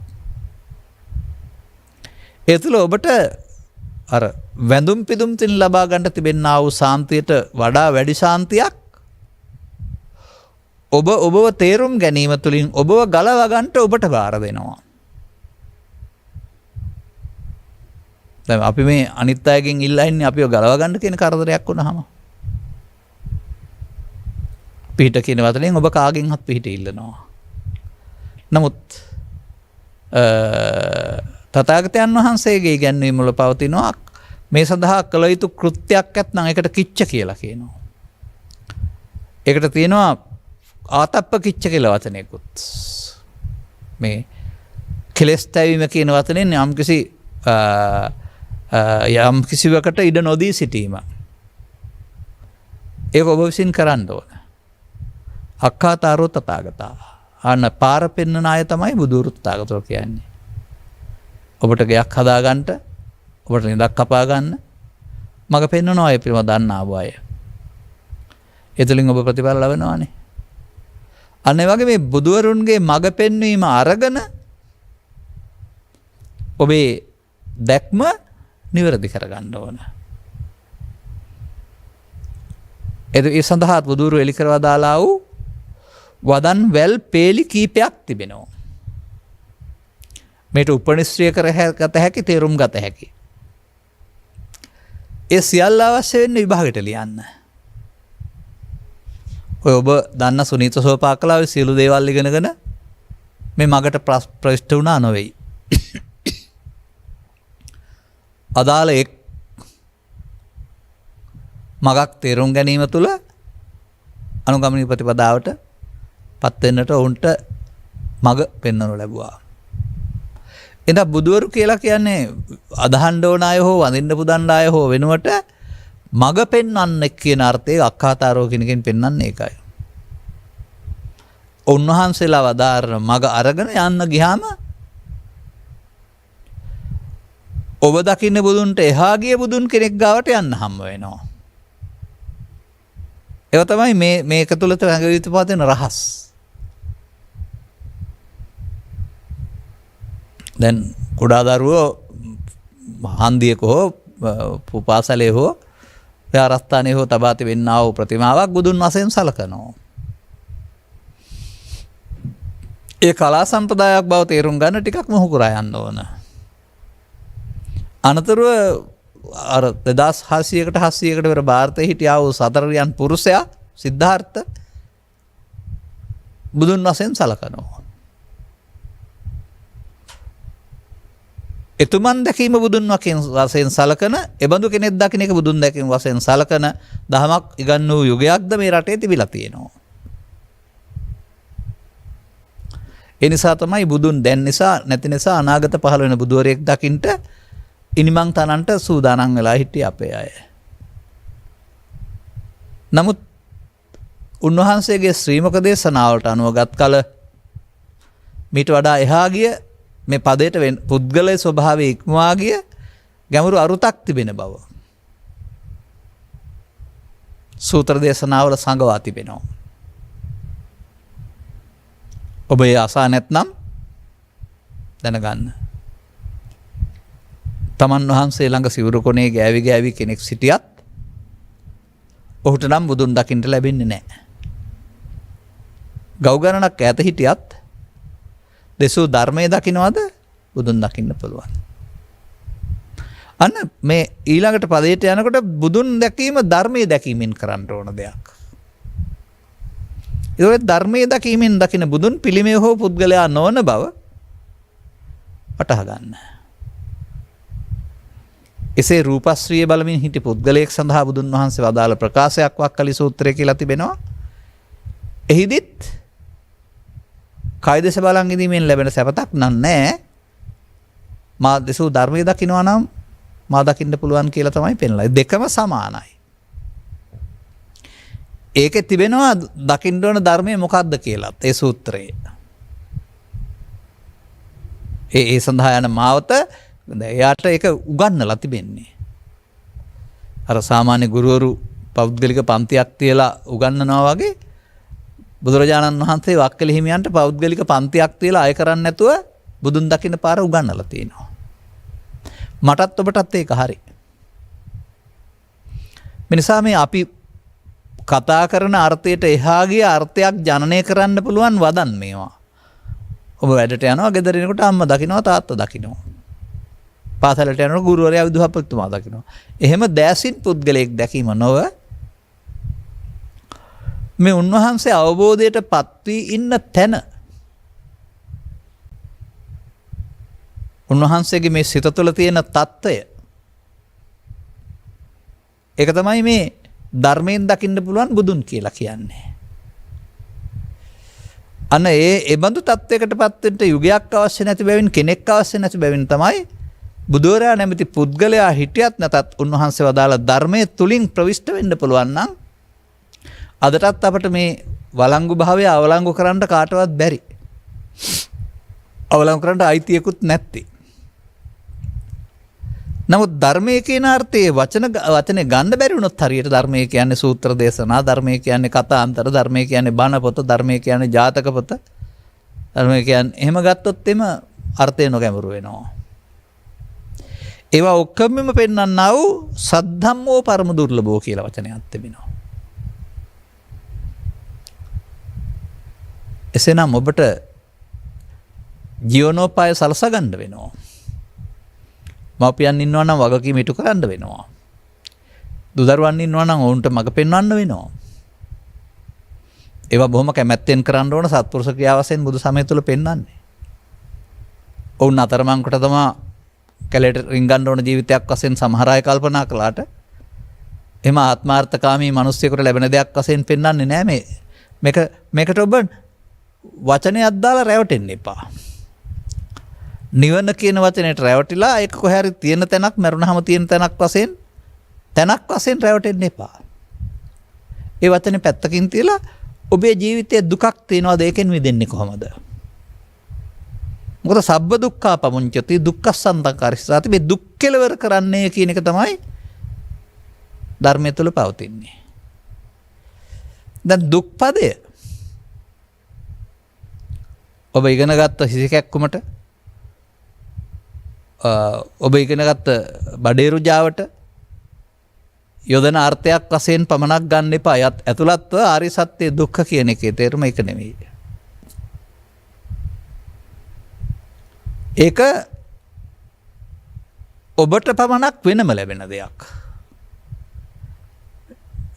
S2: ඒ තුළ ඔබට අර වැඳුම් පිදුම් තින් ලබා ගන්න තිබෙනා වූ සාන්තියට වඩා වැඩි සාන්තියක් ඔබව තේරුම් ගැනීම තුළින් ඔබව ගලවා ගන්නට ඔබට බාර දෙනවා. දැන් අපි මේ අනිත් අයගෙන් ඉල්ලා ඉන්නේ අපිව ගලවා ගන්න කියන කරදරයක් වුණාම. පිහිට කියන වචනයෙන් ඔබ කාගෙන්වත් පිහිට ඉල්ලනවා. නමුත් තථාගතයන් වහන්සේගේ ඉගැන්වීම වල පවතිනවා මේ සඳහා කළ යුතු කෘත්‍යයක් නැත්නම් ඒකට කිච්ච කියලා කියනවා. ඒකට තියෙනවා ආතප්ප කිච්ච කියලා වචනයකුත්. මේ කෙලස් තැවීම කියන වචනෙන් යම් කිසිවකට ඉඩ නොදී සිටීම. ඒක ඔබ විසින් කරන්න ඕන. අක්ඛාතාරෝ තථාගතා. අන්න පාර පෙන්වන අය තමයි බුදුරු තථාගතෝ කියන්නේ. ඔබට ගයක් හදාගන්න, ඔබට නිදක් කපා ගන්න මග පෙන්වනවා අය පිළිම දන්නා වූ අය. ඒ තුළින් ඔබ ප්‍රතිඵල ලබනවානේ. අන්න ඒ වගේ මේ බුදුවරුන්ගේ මග පෙන්වීම අරගෙන ඔබේ දැක්ම නිවැරදි කරගන්න ඕන. ඒ සඳහා බුදුරු එලි කරවා දාලා වූ වදන් වැල් පේලි කීපයක් තිබෙනවා. මේට උපනිශ්‍රය කරගත හැකි, තේරුම් ගත හැකි. ඒ සියල්ල අවශ්‍ය වෙන්නේ විභාගෙට ලියන්න. ඔය ඔබ දන්න සුනීත සෝපාකලාවේ සියලු දේවල් ඉගෙනගෙන මේ මගට ප්‍රවිෂ්ඨ වුණා නොවේයි. අදාළ එක් මගක් තේරුම් ගැනීම තුළ අනුගමනීය ප්‍රතිපදාවට පත් වෙන්නට ඔවුන්ට මග පෙන්වනු ලැබුවා. එදා බුදුවරු කියලා කියන්නේ අදහන්න ඕන අය හෝ වඳින්න පුදන්න අය හෝ වෙනුවට මග පෙන්වන්න කියන අර්ථයේ අක්ඛාතාරෝ කෙනකින් පෙන්වන්නේ ඒකයි. උන්වහන්සේලා වදාරන මග අරගෙන යන්න ගියාම ඔබ දකින්න බුදුන්ට එහා ගිය බුදුන් කෙනෙක් ගාවට යන්න හම්බ වෙනවා. ඒක තමයි මේක තුළ තැඟවිය යුතු පවතින රහස්. දැන් කුඩා දරුවෝ හන්දියක හෝ පාසලේ හෝ විහාරස්ථානයේ හෝ තබා තිබෙනා වූ ප්‍රතිමාවක් බුදුන් වශයෙන් සලකනවා. ඒ කලා සම්ප්‍රදායක් බව තේරුම් ගන්න ටිකක් මොහු කරා යන්න ඕන. අනතුරුව අර 2600කට 700කට පෙර ಭಾರತයේ හිටියා වූ සතරරියන් පුරුෂයා සිද්ධාර්ථ බුදුන් වශයෙන් සලකනවා. එතුමන් දැකීම බුදුන් වශයෙන් සලකන, එබඳු කෙනෙක් දකින්න එක බුදුන් දැකීම වශයෙන් සලකන දහමක් ඉගන්වූ යුගයක්ද මේ රටේ තිබිලා තියෙනවා. ඒ නිසා තමයි බුදුන් දැන් නිසා නැති නිසා අනාගත පහළ වෙන බුදුවරයෙක් දකින්නට ඉනිමන් තනන්ට සූදානම් වෙලා හිටියේ අපේ අය. නමුත් උන්වහන්සේගේ ශ්‍රීමක දේශනාවලට අනුවගත් කල මීට වඩා එහා ගිය මේ පදයට පුද්ගලයේ ස්වභාවය ඉක්මවා ගිය ගැඹුරු අරුතක් තිබෙන බව සූත්‍ර දේශනාවල සංගවා තිබෙනවා. ඔබ ඒ අසා නැත්නම් දැනගන්න. තමන් වහන්සේ ළඟ සිවුරු කොනේ ගෑවි ගෑවි කෙනෙක් සිටියත් ඔහුට නම් බුදුන් දකින්න ලැබෙන්නේ නැහැ. ගව් ගණනක් ඈත හිටියත් දෙසූ ධර්මයේ දකින්නවද බුදුන් දකින්න පුළුවන්. අන්න මේ ඊළඟට පදයට යනකොට බුදුන් දැකීම ධර්මයේ දැකීමෙන් කරන්න ඕන දෙයක්. ඒ ධර්මයේ දැකීමෙන් දකින බුදුන් පිළිමය හෝ පුද්ගලයා නොවන බව වටහා ගන්න. එසේ රූපශ්‍රිය බලමින් හිටි පුද්ගලයෙක් සඳහා බුදුන් වහන්සේ වදාළ ප්‍රකාශයක් වක්කලි සූත්‍රය කියලා තිබෙනවා. එහිදිත් කය දෙස බලන් ඉඳීමෙන් ලැබෙන සැපතක් නෑ. මා දෙසූ ධර්මයේ දකින්නවා නම් මා දකින්න පුළුවන් කියලා තමයි පෙන්වලා. දෙකම සමානයි. ඒකේ තිබෙනවා දකින්න ඕන ධර්මයේ මොකක්ද කියලාත් ඒ සූත්‍රයේ. ඒ සඳහා යන මාවත එයාට ඒක උගන්වලා තිබෙන්නේ. අර සාමාන්‍ය ගුරුවරු පෞද්ගලික පන්තියක් තියලා උගන්වනවා වගේ බුදුරජාණන් වහන්සේ වක්කලි හිමියන්ට පෞද්ගලික පන්තියක් තියලා අය කරන්නේ නැතුව බුදුන් දකින්න පාර උගන්වලා තිනවා. මටත් ඔබටත් ඒක හරි. මිනිසා මේ අපි කතා කරන අර්ථයට එහා ගිය අර්ථයක් ජනනය කරන්න පුළුවන් වදන් මේවා. ඔබ වැඩට යනවා ගෙදර එනකොට අම්මා දකින්නවා තාත්තා දකින්නවා. පාසලට යනකොට ගුරුවරයා විදුහල්පතිතුමා දකින්නවා. එහෙම දැසින් පුද්ගලයෙක් දැකීම නොව මේ උන්වහන්සේ අවබෝධයට පත් වී ඉන්න තැන උන්වහන්සේගේ මේ සිත තුළ තියෙන తত্ত্বය ඒක තමයි මේ ධර්මයෙන් දකින්න පුළුවන් බුදුන් කියලා කියන්නේ. අන්න ඒ බඳු තත්වයකටපත් වෙන්න යුගයක් අවශ්‍ය නැති බැවින් කෙනෙක් අවශ්‍ය නැති බැවින් තමයි බුදුරජාණන් නැමැති පුද්ගලයා හිටියත් නැතත් උන්වහන්සේ වදාළ ධර්මයේ තුලින් ප්‍රවිෂ්ඨ වෙන්න පුළුවන් නම් අදටත් අපට මේ වළංගු භාවය අවලංගු කරන්න කාටවත් බැරි. අවලංගු කරන්න අයිතියකුත් නැත්තේ. නමුත් ධර්මයේ කියන අර්ථයේ වචනේ ගන්න බැරි වුණොත් හරියට ධර්මයේ කියන්නේ සූත්‍ර දේශනා, ධර්මයේ කියන්නේ කතාන්තර, ධර්මයේ කියන්නේ බණ පොත, ධර්මයේ කියන්නේ ජාතක පොත. ධර්මයේ කියන්නේ එහෙම ගත්තොත් එම අර්ථය නොගැඹුරු වෙනවා. ඒවා ඔක්කොමම පෙන්වන්නා වූ සද්ධම්මෝ පරම දුර්ලභෝ කියලා වචනයක් තිබෙනවා. එසේනම් ඔබට ජීවනෝපාය සලසා ගන්න වෙනවා. මව්පියන් ඉන්නවා නම් වගකීම ඉටු කරන්න වෙනවා. දුදරුවන් ඉන්නවා නම් ඔවුන්ට මඟ පෙන්වන්න වෙනවා. ඒවා බොහොම කැමැත්තෙන් කරන්න ඕන සත්පුරුෂ ක්‍රියාවසෙන් බුදු සමය තුළ පෙන්වන්නේ. ඔවුන් අතරමං කොට තමයි කැලේට රින්ගන්න ඕන ජීවිතයක් වශයෙන් සමහර අය කල්පනා කළාට එහෙම ආත්මාර්ථකාමී මිනිස්සුෙකුට ලැබෙන දෙයක් වශයෙන් පෙන්වන්නේ නැහැ මේකට ඔබ වචනයක් දාලා රැවටෙන්න එපා. නිවන කියන වචනයට රැවටිලා ඒක කොහේ හරි තියෙන තැනක් මරුණාම තියෙන තැනක් වශයෙන් රැවටෙන්න එපා. ඒ වචනේ පැත්තකින් තියලා ඔබේ ජීවිතයේ දුකක් තියෙනවාද ඒකෙන් මිදෙන්නේ කොහොමද? මොකද සබ්බ දුක්ඛා පමුඤ්චති දුක්ඛසන්තං කාරිස්සාති මේ දුක් කෙලවර කරන්නේ කියන එක තමයි ධර්මයේ තුල පවතින්නේ. දැන් දුක්පදය ඔබ ඉගෙන ගත්ත හිසිකැක්කුමට ඔබ ඉගෙන ගත්ත බඩේරු ජාවට යොදන අර්ථයක් වශයෙන් පමණක් ගන්න එපා. ඇතුළත්ව ආර්ය සත්‍ය දුක්ඛ කියන එකේ තේරුම ඒක නෙවෙයි. ඒක ඔබට පමණක් වෙනම ලැබෙන දෙයක්.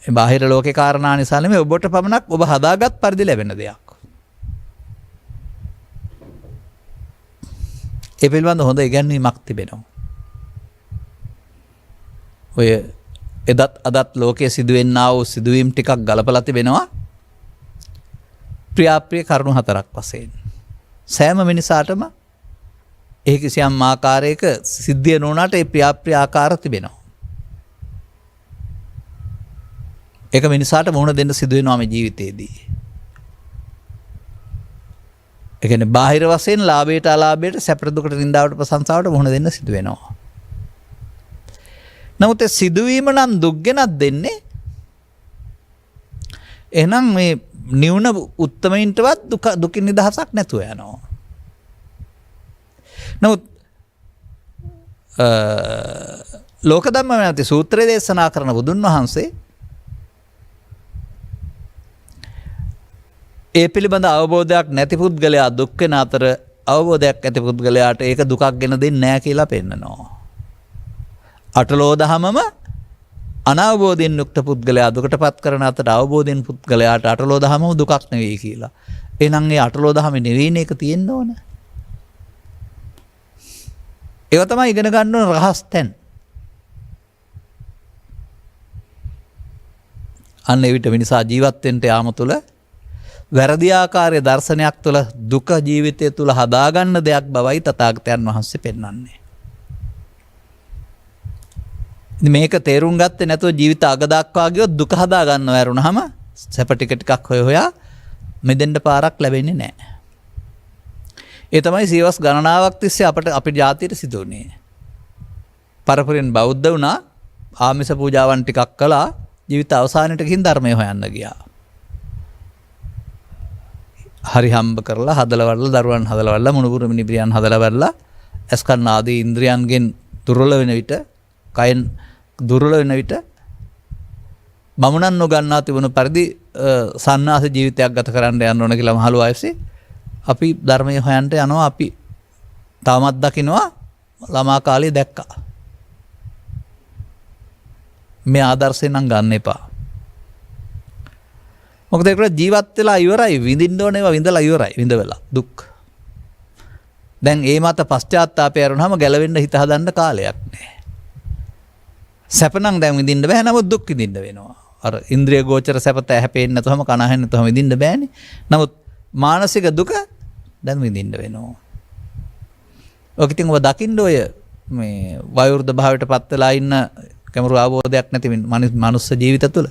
S2: ඒ බාහිර ලෝකේ කාරණා නිසා නෙමෙයි ඔබට පමණක් ඔබ හදාගත් පරිදි ලැබෙන දෙයක්. ඒ පිළිබඳ හොඳ ඉගැන්වීමක් තිබෙනවා. ඔය අදත් ලෝකයේ සිදුවෙන්නා වූ සිදුවීම් ටිකක් ගලපලා තිබෙනවා. ප්‍රියාප්‍රිය කරුණු හතරක් වශයෙන්. සෑම මිනිසාටම ඒ කිසියම් ආකාරයක සිද්ධිය නොවුණාට ඒ ප්‍රියාප්‍රිය ආකාර තිබෙනවා. ඒක මිනිසාට මුහුණ දෙන්න සිදු වෙනවා මේ ජීවිතේදී. ඒ කියන්නේ බාහිර වශයෙන් ලාභයට අලාභයට සැපට දුකට නින්දාවට ප්‍රශංසාවට මුහුණ දෙන්න සිදු වෙනවා. නමුත් ඒ සිදුවීම නම් දුක් ගෙනත් දෙන්නේ. එහෙනම් මේ නිවුන උත්තමයින්ටවත් දුකින් නිදහසක් නැතුව යනවා. නමුත් ලෝක ධම්ම නැති සූත්‍රය දේශනා කරන බුදුන් වහන්සේ ඒ පිළිබඳ අවබෝධයක් නැති පුද්ගලයා දුක් වෙන අතර අවබෝධයක් ඇති පුද්ගලයාට ඒක දුකක් ගෙන දෙන්නේ නැහැ කියලා පෙන්නනවා. අටලෝ දහමම අනවබෝධයෙන් යුක්ත පුද්ගලයා දුකටපත් කරන අතර අවබෝධයෙන් පුද්ගලයාට අටලෝ දහමම දුකක් නෙවෙයි කියලා. එහෙනම් ඒ අටලෝ දහමේ නෙවෙයිනේ ඒක තියෙන්න ඕන. ඒව තමයි ඉගෙන ගන්න ඕන රහස් තැන්. අන්න ඒ විට මිනිසා ජීවත් වෙන්න යාම තුළ වැරදි ආකාරයේ දර්ශනයක් තුළ දුක ජීවිතය තුළ හදාගන්න දෙයක් බවයි තථාගතයන් වහන්සේ පෙන්වන්නේ. මේක තේරුම් ගත්තේ නැතුව ජීවිත අග දක්වා ගියොත් දුක හදා ගන්නව ඇරුණාම සැප ටික හොය හොයා මෙදෙන්න පාරක් ලැබෙන්නේ නැහැ. ඒ තමයි සියවස් ගණනාවක් තිස්සේ අපේ ජාතියට සිදු වුණේ. පරපුරෙන් බෞද්ධ වුණා, ආමිස පූජාවන් ටිකක් කළා, ජීවිත අවසානයේට ගිහින් ධර්මය හොයන්න ගියා. හරි හම්බ කරලා හදලා වඩලා දරුවන් හදලා වඩලා මුණුපුරු මිනිබිරියන් හදලා වඩලා ඇස්කන් ආදී ඉන්ද්‍රියන්ගෙන් දුර්වල වෙන විට, කයෙන් දුර්වල වෙන විට බමුණන් නොගන්නා තිබුණු පරිදි සන්නාස ජීවිතයක් ගත කරන්න යන්න ඕන කියලා මහලු වයසේ අපි ධර්මය හොයන්න යනවා. අපි තාමත් දකින්නවා, ළමා කාලේ දැක්කා. මේ ආදර්ශයෙන් නම් ගන්න එපා. මොකද ඒක ජීවත් වෙලා ඉවරයි, විඳින්න ඕන ඒවා විඳලා ඉවරයි, විඳවලා දුක්. දැන් ඒ මත පශ්චාත්තාපය ආරණාම ගැලවෙන්න හිත හදන්න කාලයක් නැහැ. සැපනම් දැන් විඳින්න බෑ, නමුත් දුක් විඳින්න වෙනවා. අර ඉන්ද්‍රිය ගෝචර සැපත හැපෙන්නේ නැතුවම කන ඇහෙන්නේ නැතුවම විඳින්න බෑනේ. නමුත් මානසික දුක දැන් විඳින්න වෙනවා. ඔක ඉතින් ඔබ දකින්න ඔය මේ වයෝවෘද්ධ භාවයට පත් වෙලා ඉන්න කැමරු ආවෝදයක් නැති මනුස්ස ජීවිත තුළ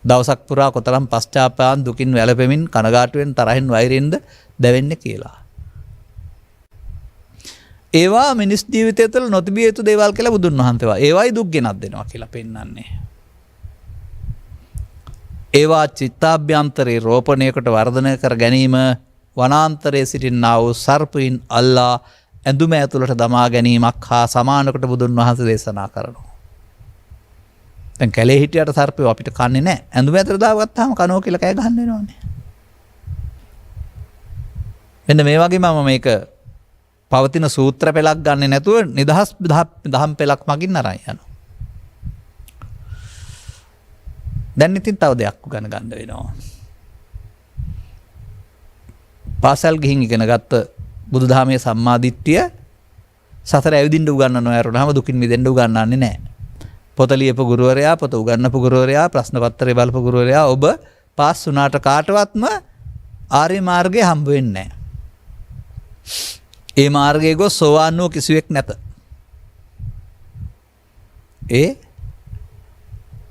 S2: දවසක් පුරා කොතරම් පශ්චාත්තාපයන් දුකින් වැළපෙමින් කනගාටුවෙන් තරහින් වෛරයෙන්ද දැවෙන්නේ කියලා. ඒවා මිනිස් ජීවිතය තුළ නොතිබිය යුතු දේවල් කියලා බුදුන් වහන්සේ ඒවායි දුක් ගෙනත් දෙනවා කියලා පෙන්වන්නේ. ඒවා චිත්තාභ්‍යන්තරේ රෝපණයකට වර්ධනය කර ගැනීම, වනාන්තරයේ සිටින්නා වූ සර්පයින් අල්ලා ඇඳුම ඇතුළට දමා ගැනීමක් හා සමානකට බුදුන් වහන්සේ දේශනා කරනවා. දැන් කැලේ හිටියට සර්පයෝ අපිට කන්නේ නැහැ. ඇඳුම ඇතුළට දාගත්තාම කනෝ කියලා කෑ ගහන්න වෙනවනේ. මෙන්න මේ වගේ මම මේක පවතින සූත්‍ර පෙළක් ගන්නෙ නැතුව නිදහස් දහම් පෙළක් මගින් අරන් යනවා. දැන් ඉතින් තව දෙයක් උගන ගන්න වෙනවා. පාසල් ගිහින් ඉගෙන ගත්ත බුදුදහමේ සම්මාදිට්ඨිය සතර ඇවිදින්න උගන්වනවා ඇරුණාම දුකින් මිදෙන්න උගන්වන්නේ නැහැ. පොත ලියපු ගුරුවරයා, පොත උගන්වපු ගුරුවරයා, ප්‍රශ්න පත්‍රය බලපු ගුරුවරයා ඔබ පාස් වුණාට කාටවත්ම ආර්ය මාර්ගය හම්බ වෙන්නේ නැහැ. ඒ මාර්ගයේ ගොස් සෝවාන් වූ කිසිවෙක් නැත.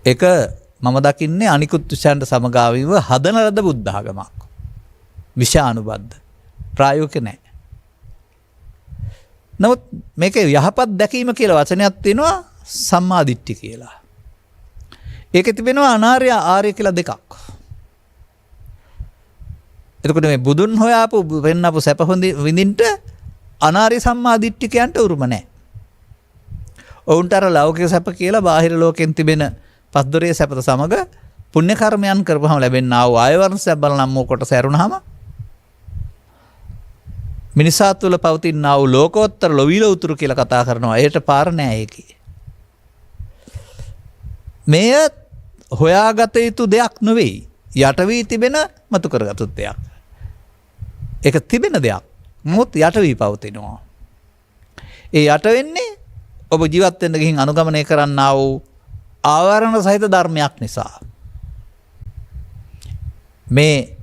S2: ඒක මම දකින්නේ අනිකුත් විෂයන්ට සමගාමීව හදන ලද බුද්ධ ආගමක්. විෂානුබද්ධ ප්‍රායෝගික නැහැ. නමුත් මේකේ යහපත් දැකීම කියලා වචනයක් තියෙනවා, සම්මා දිට්ඨි කියලා. ඒකේ තිබෙනවා අනාර්ය ආර්ය කියලා දෙකක්. එතකොට මේ බුදුන් හොයාපු වෙන්නපු සැප විඳින්න අනාර්ය සම්මා දිට්ඨිකයන්ට උරුම නැහැ. ඔවුන්ට අර ලෞකික සැප කියලා බාහිර ලෝකෙන් තිබෙන පස්දොරේ සැපත සමග පුණ්‍ය කර්මයන් කරපුවම ලැබෙනා වූ ආයවර්ණ සැප බල නම් වූ කොටස ඇරුණාම මිනිසා තුළ පවතිනා වූ ලෝකෝත්තර ලොවිල උතුරු කියලා කතා කරනවා. ඒකට පාර නෑ ඒකේ. මෙය හොයාගත යුතු දෙයක් නෙවෙයි. යට වී තිබෙන මතු කරගත්තු දෙයක්. ඒක තිබෙන දෙයක්. මොහොත් යට වී පවතිනවා. ඒ යට වෙන්නේ ඔබ ජීවත් වෙන්න ගිහින් අනුගමනය කරන්නා වූ ආවරණ සහිත ධර්මයක් නිසා. මේ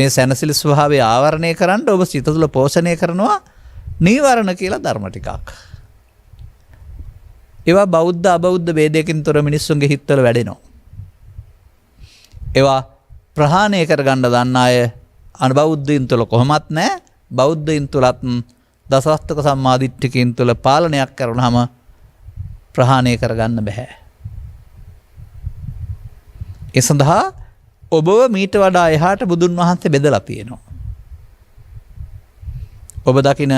S2: සැනසිලි ස්වභාවය ආවරණය කරන්න ඔබ සිත තුළ පෝෂණය කරනවා නීවරණ කියලා ධර්ම ටිකක්. ඒවා බෞද්ධ අබෞද්ධ ભેදයකින් තොර මිනිස්සුන්ගේ හිතවල වැඩෙනවා. ඒවා ප්‍රහාණය කරගන්න දන්න අය අනුබෞද්ධයින් තුළ කොහොමත් නැහැ. බෞද්ධයින් තුලත් දසවස්තක සම්මාදිට්ඨිකයින් තුළ පාලනයක් කරනහම ප්‍රහාණය කරගන්න බෑ. ඒ සඳහා ඔබව මීට වඩා එහාට බුදුන් වහන්සේ බෙදලා තියෙනවා. ඔබ දකින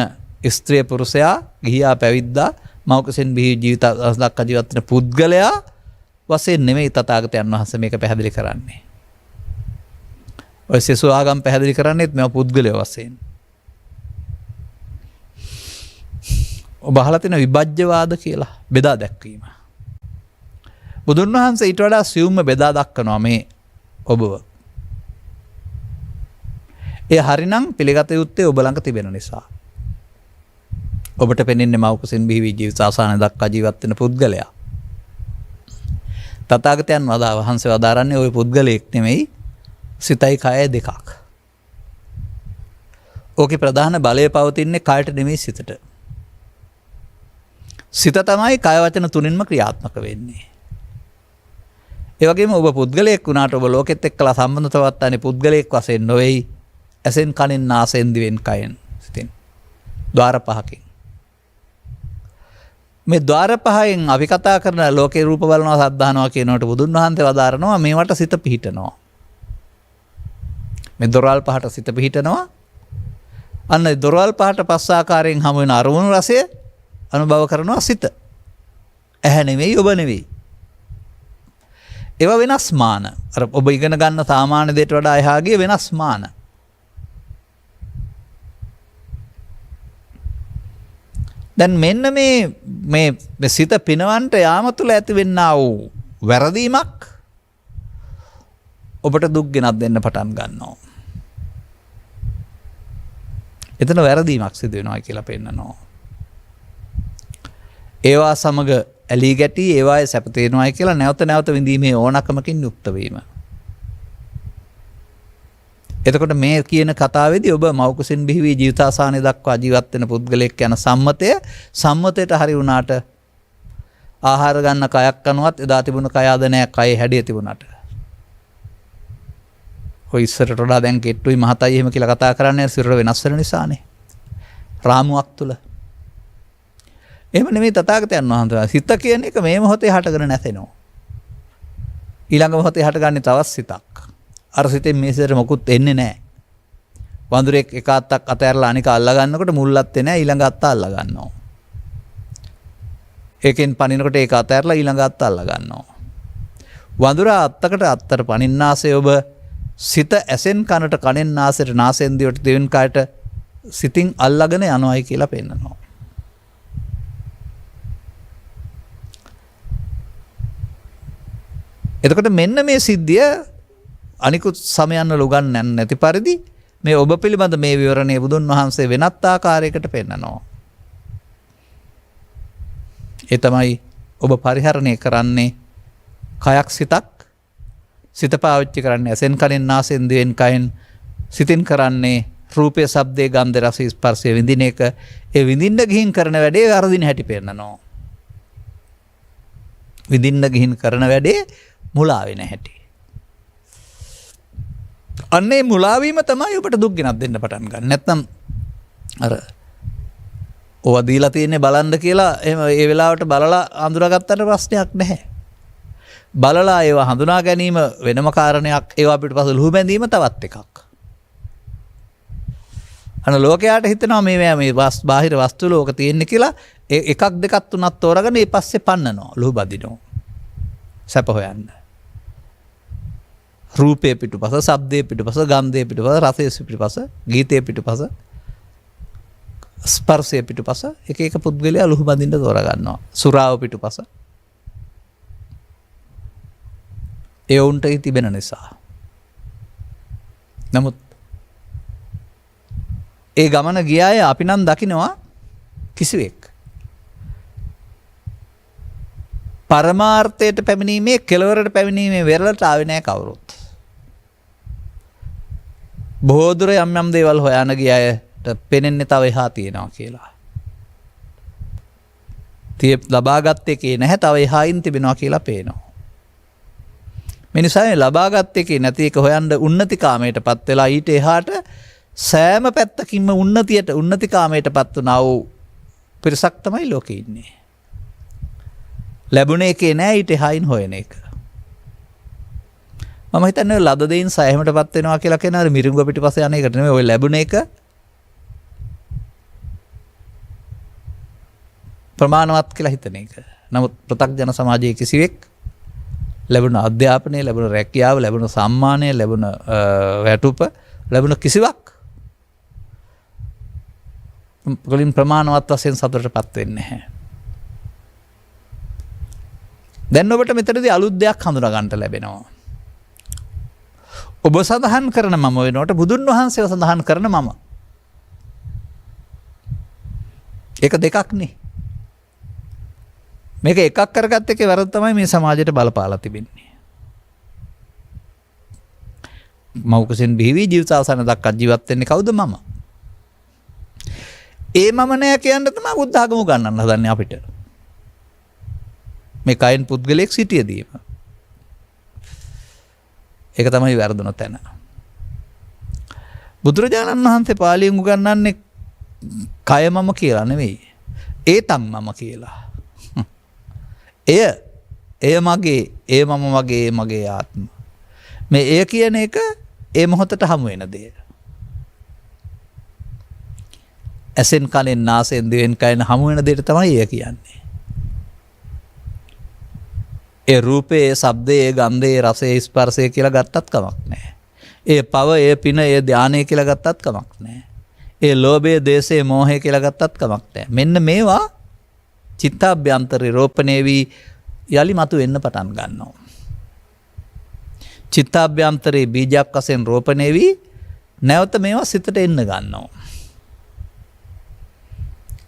S2: ස්ත්‍රිය පුරුෂයා, ගිහියා පැවිද්දා, මව්කුසෙන් බිහි ජීවිත දක්වා ජීවත් වෙන පුද්ගලයා වශයෙන් නෙමෙයි තථාගතයන් වහන්සේ මේක පැහැදිලි කරන්නේ. ඔය සෙසු ආගම් පැහැදිලි කරන්නේත් මේවා පුද්ගලයෝ වශයෙන්. ඔබ අහලා තියෙන විභජ්‍යවාද කියලා බෙදා දැක්වීම. බුදුන් වහන්සේ ඊට වඩා සියුම්ව බෙදා දක්වනවා මේ ඔබව. ඒ හරිනම් පිළිගත යුත්තේ ඔබ ළඟ තිබෙන නිසා. ඔබට පෙනෙන්නේ මව්කුසින් බිහි ජීවිත අවසානයේ දක්වා ජීවත් වෙන පුද්ගලයා. තථාගතයන් වහන්සේ වදාරන්නේ ওই පුද්ගලයෙක් නෙමෙයි, සිතයි කයයි දෙකක්. ඕකේ ප්‍රධාන බලය පවතින්නේ කයට නෙමෙයි සිතට. සිත තමයි කය වචන තුනින්ම ක්‍රියාත්මක වෙන්නේ. ඒ වගේම ඔබ පුද්ගලයෙක් වුණාට ඔබ ලෝකෙත් එක්කලා සම්බන්ධතාව වත්තන්නේ පුද්ගලයෙක් වශයෙන් නොවේයි. ඇසෙන් කනෙන් නාසයෙන් දිවෙන් කයෙන් සිතෙන්. ద్వාර පහකින්. මේ ద్వාර පහෙන් අපි කතා කරන ලෝකේ රූප බලනවා සද්ධානවා කියනකොට බුදුන් වහන්සේ වදාරනවා මේවට සිත පිහිටනවා. මේ දොරවල් පහට සිත පිහිටනවා. අන්න දොරවල් පහට පස් ආකාරයෙන් හමු වෙන අරමුණු රසය අනුභව කරනවා සිත. ඇහැ නෙවෙයි ඔබ නෙවෙයි. ඒවා වෙනස් මාන. අර ඔබ ඉගෙන ගන්න සාමාන්‍ය දෙයට වඩා එහා ගිය වෙනස් මාන. දැන් මෙන්න මේ සිත පිනවන්ට යාම තුළ ඇතිවෙන්නා වූ වැරදීමක් ඔබට දුක් ගෙනත් දෙන්න පටන් ගන්නවා. එතන වැරදීමක් සිදු වෙනවා කියලා පෙන්නනවා. ඒවා සමග ඇලී ගැටි ඒවායේ සැප තේනවායි කියලා නැවත නැවත විඳීමේ ඕනකමකින් යුක්ත වීම. එතකොට මේ කියන කතාවේදී ඔබ මව්කුසින් බිහි වී ජීවිතාසානය දක්වා ජීවත් වෙන පුද්ගලයෙක් යන සම්මතයට හරි වුණාට ආහාර ගන්න කයක් කනුවත් එදා තිබුණ කය අද නැහැ කයේ හැඩය තිබුණාට. ඔය ඉස්සරට වඩා දැන් කෙට්ටුයි මහතයි එහෙම කියලා කතා කරන්නේ සිරුර වෙනස් වෙන නිසානේ. රාමුවක් තුල. එහෙම නෙමෙයි තථාගතයන් වහන්සේ සිත කියන එක මේ මොහොතේ හටගෙන නැසෙනවා. ඊළඟ මොහොතේ හටගන්නේ තවත් සිතක්. අර සිතෙන් මේ සිතට මොකුත් එන්නේ නැහැ. වඳුරෙක් එක අත්තක් අතහැරලා අනික අල්ලා ගන්නකොට මුල්ලත් එන්නේ නැහැ ඊළඟ අත්ත අල්ලා ගන්නවා. ඒකෙන් පනිනකොට ඒක අතහැරලා ඊළඟ අත්ත අල්ලා ගන්නවා. වඳුරා අත්තකට අත්තට පනින්නාසේ ඔබ සිත ඇසෙන් කනට කනෙන් නාසයට නාසයෙන් දිවට දිවෙන් කයට සිතින් අල්ලාගෙන යනවායි කියලා පෙන්නනවා. එතකොට මෙන්න මේ සිද්ධිය අනිකුත් සමයන්න ලුගන්නන්නේ නැති පරිදි මේ ඔබ පිළිබඳ මේ විවරණය බුදුන් වහන්සේ වෙනත් ආකාරයකට පෙන්නනවා. ඒ තමයි ඔබ පරිහරණය කරන්නේ කයක් සිත පාවිච්චි කරන්නේ ඇසෙන් කනෙන් නාසයෙන් දිවෙන් කයෙන් සිතින් කරන්නේ රූපය ශබ්දේ ගන්ධ රස ස්පර්ශය විඳින එක. ඒ විඳින්න ගිහින් කරන වැඩේ වරදින හැටි පෙන්නනවා. විඳින්න ගිහින් කරන වැඩේ මුලා වෙන හැටි. අන්නේ මුලාවීම තමයි ඔබට දුක් ගෙනත් දෙන්න පටන් ගන්න. නැත්නම් අර ඔවා දීලා තියෙන්නේ බලන්න කියලා එහෙම ඒ වෙලාවට බලලා අඳුරගත්තට ප්‍රශ්නයක් නැහැ. බලලා ඒවා හඳුනා ගැනීම වෙනම කාරණයක්. ඒවා පිටපස්ස ලුහු බැඳීම තවත් එකක්. අන ලෝකයාට හිතෙනවා මේ බාහිර වස්තු ලෝක තියෙන්නේ කියලා එකක් දෙකක් තුනක් තෝරගෙන ඊ පස්සේ පන්නනවා ලුහු බදිනවා. සැප හොයන්න. රූපේ පිටුපස, ශබ්දේ පිටුපස, ගන්ධේ පිටුපස, රසයේ පිටුපස, ගීතේ පිටුපස, ස්පර්ශයේ පිටුපස එක එක පුද්ගලයා ලුහු බඳින්න තෝරා ගන්නවා. සුරාව පිටුපස. ඒ උන්ට තිබෙන නිසා. නමුත් ඒ ගමන ගියාය අපි නම් දකිනවා කිසිවෙක්. පරමාර්ථයට පැමිණීමේ කෙලවරට පැමිණීමේ වෙරළට ආවේ නැහැ කවුරුත්. බොහෝ දුර යම් යම් දේවල් හොයන ගියායට පෙනෙන්නේ තව එහා තියෙනවා කියලා. ලබාගත් එකේ නැහැ තව එහායින් තිබෙනවා කියලා පේනවා. මේ නිසා ලබාගත් එකේ නැති එක හොයන්න උන්නතිකාමයටපත් වෙලා ඊට එහාට සෑම පැත්තකින්ම උන්නතිකාමයටපත් වුණා වූ පිරිසක් තමයි ලෝකේ ඉන්නේ. ලැබුණ එකේ නෑ ඊට එහායින් හොයන එක. මම හිතන්නේ ලද දෙයින් සෑහීමටපත් වෙනවා කියලා කියන අර මිරිඟුව පිටිපස්සේ යන එකට නෙමෙයි ඔය ලැබුණ එක ප්‍රමාණවත් කියලා හිතන එක. නමුත් පෘථග්ජන සමාජයේ කිසිවෙක් ලැබුණ අධ්‍යාපනය, ලැබුණ රැකියාව, ලැබුණ සම්මානය, ලැබුණ වැටුප, ලැබුණ කිසිවක් වලින් ප්‍රමාණවත් වශයෙන් සතුටටපත් වෙන්නේ නැහැ. දැන් ඔබට මෙතනදී අලුත් දෙයක් හඳුනා ගන්නට ලැබෙනවා. ඔබ සඳහන් කරන මම වෙනකොට බුදුන් වහන්සේව සඳහන් කරන මම. ඒක දෙකක් නේ. මේක එකක් කරගත්ත එකේ වැරද්ද තමයි මේ සමාජයට බලපාලා තිබෙන්නේ. මව්කුසෙන් බිහිවී ජීවිතාවසානය දක්වා ජීවත් වෙන්නේ කවුද? මම. ඒ මම නෑ කියන්න තමයි බුද්ධ ආගම ගන්නන්න හදන්නේ අපිට. මේ කයින් පුද්ගලයෙක් සිටියදීම. ඒක තමයි වැරදුන තැන. බුදුරජාණන් වහන්සේ පාලියෙන් උගන්වන්නේ කය මම කියලා නෙවෙයි. ඒතම් මම කියලා. එය මගේ, ඒ මම මගේ, ඒ මගේ ආත්ම. මේ එය කියන එක ඒ මොහොතට හමු වෙන දේ. ඇසෙන් කනෙන් නාසයෙන් දිවෙන් කයෙන් හමු වෙන දෙයට තමයි එය කියන්නේ. ඒ රූපේ, ඒ ශබ්දේ, ඒ ගන්ධේ, ඒ රසේ, ඒ ස්පර්ශය කියලා ගත්තත් කමක් නැහැ. ඒ පව, ඒ පින, ඒ ධානය කියලා ගත්තත් කමක් නැහැ. ඒ ලෝභය, දේශය, මෝහය කියලා ගත්තත් කමක් නැහැ. මෙන්න මේවා චිත්තාභ්‍යන්තරේ රෝපණය වී යලි මතු වෙන්න පටන් ගන්නවා. චිත්තාභ්‍යන්තරේ බීජයක් වශයෙන් රෝපණය වී නැවත මේවා සිතට එන්න ගන්නවා.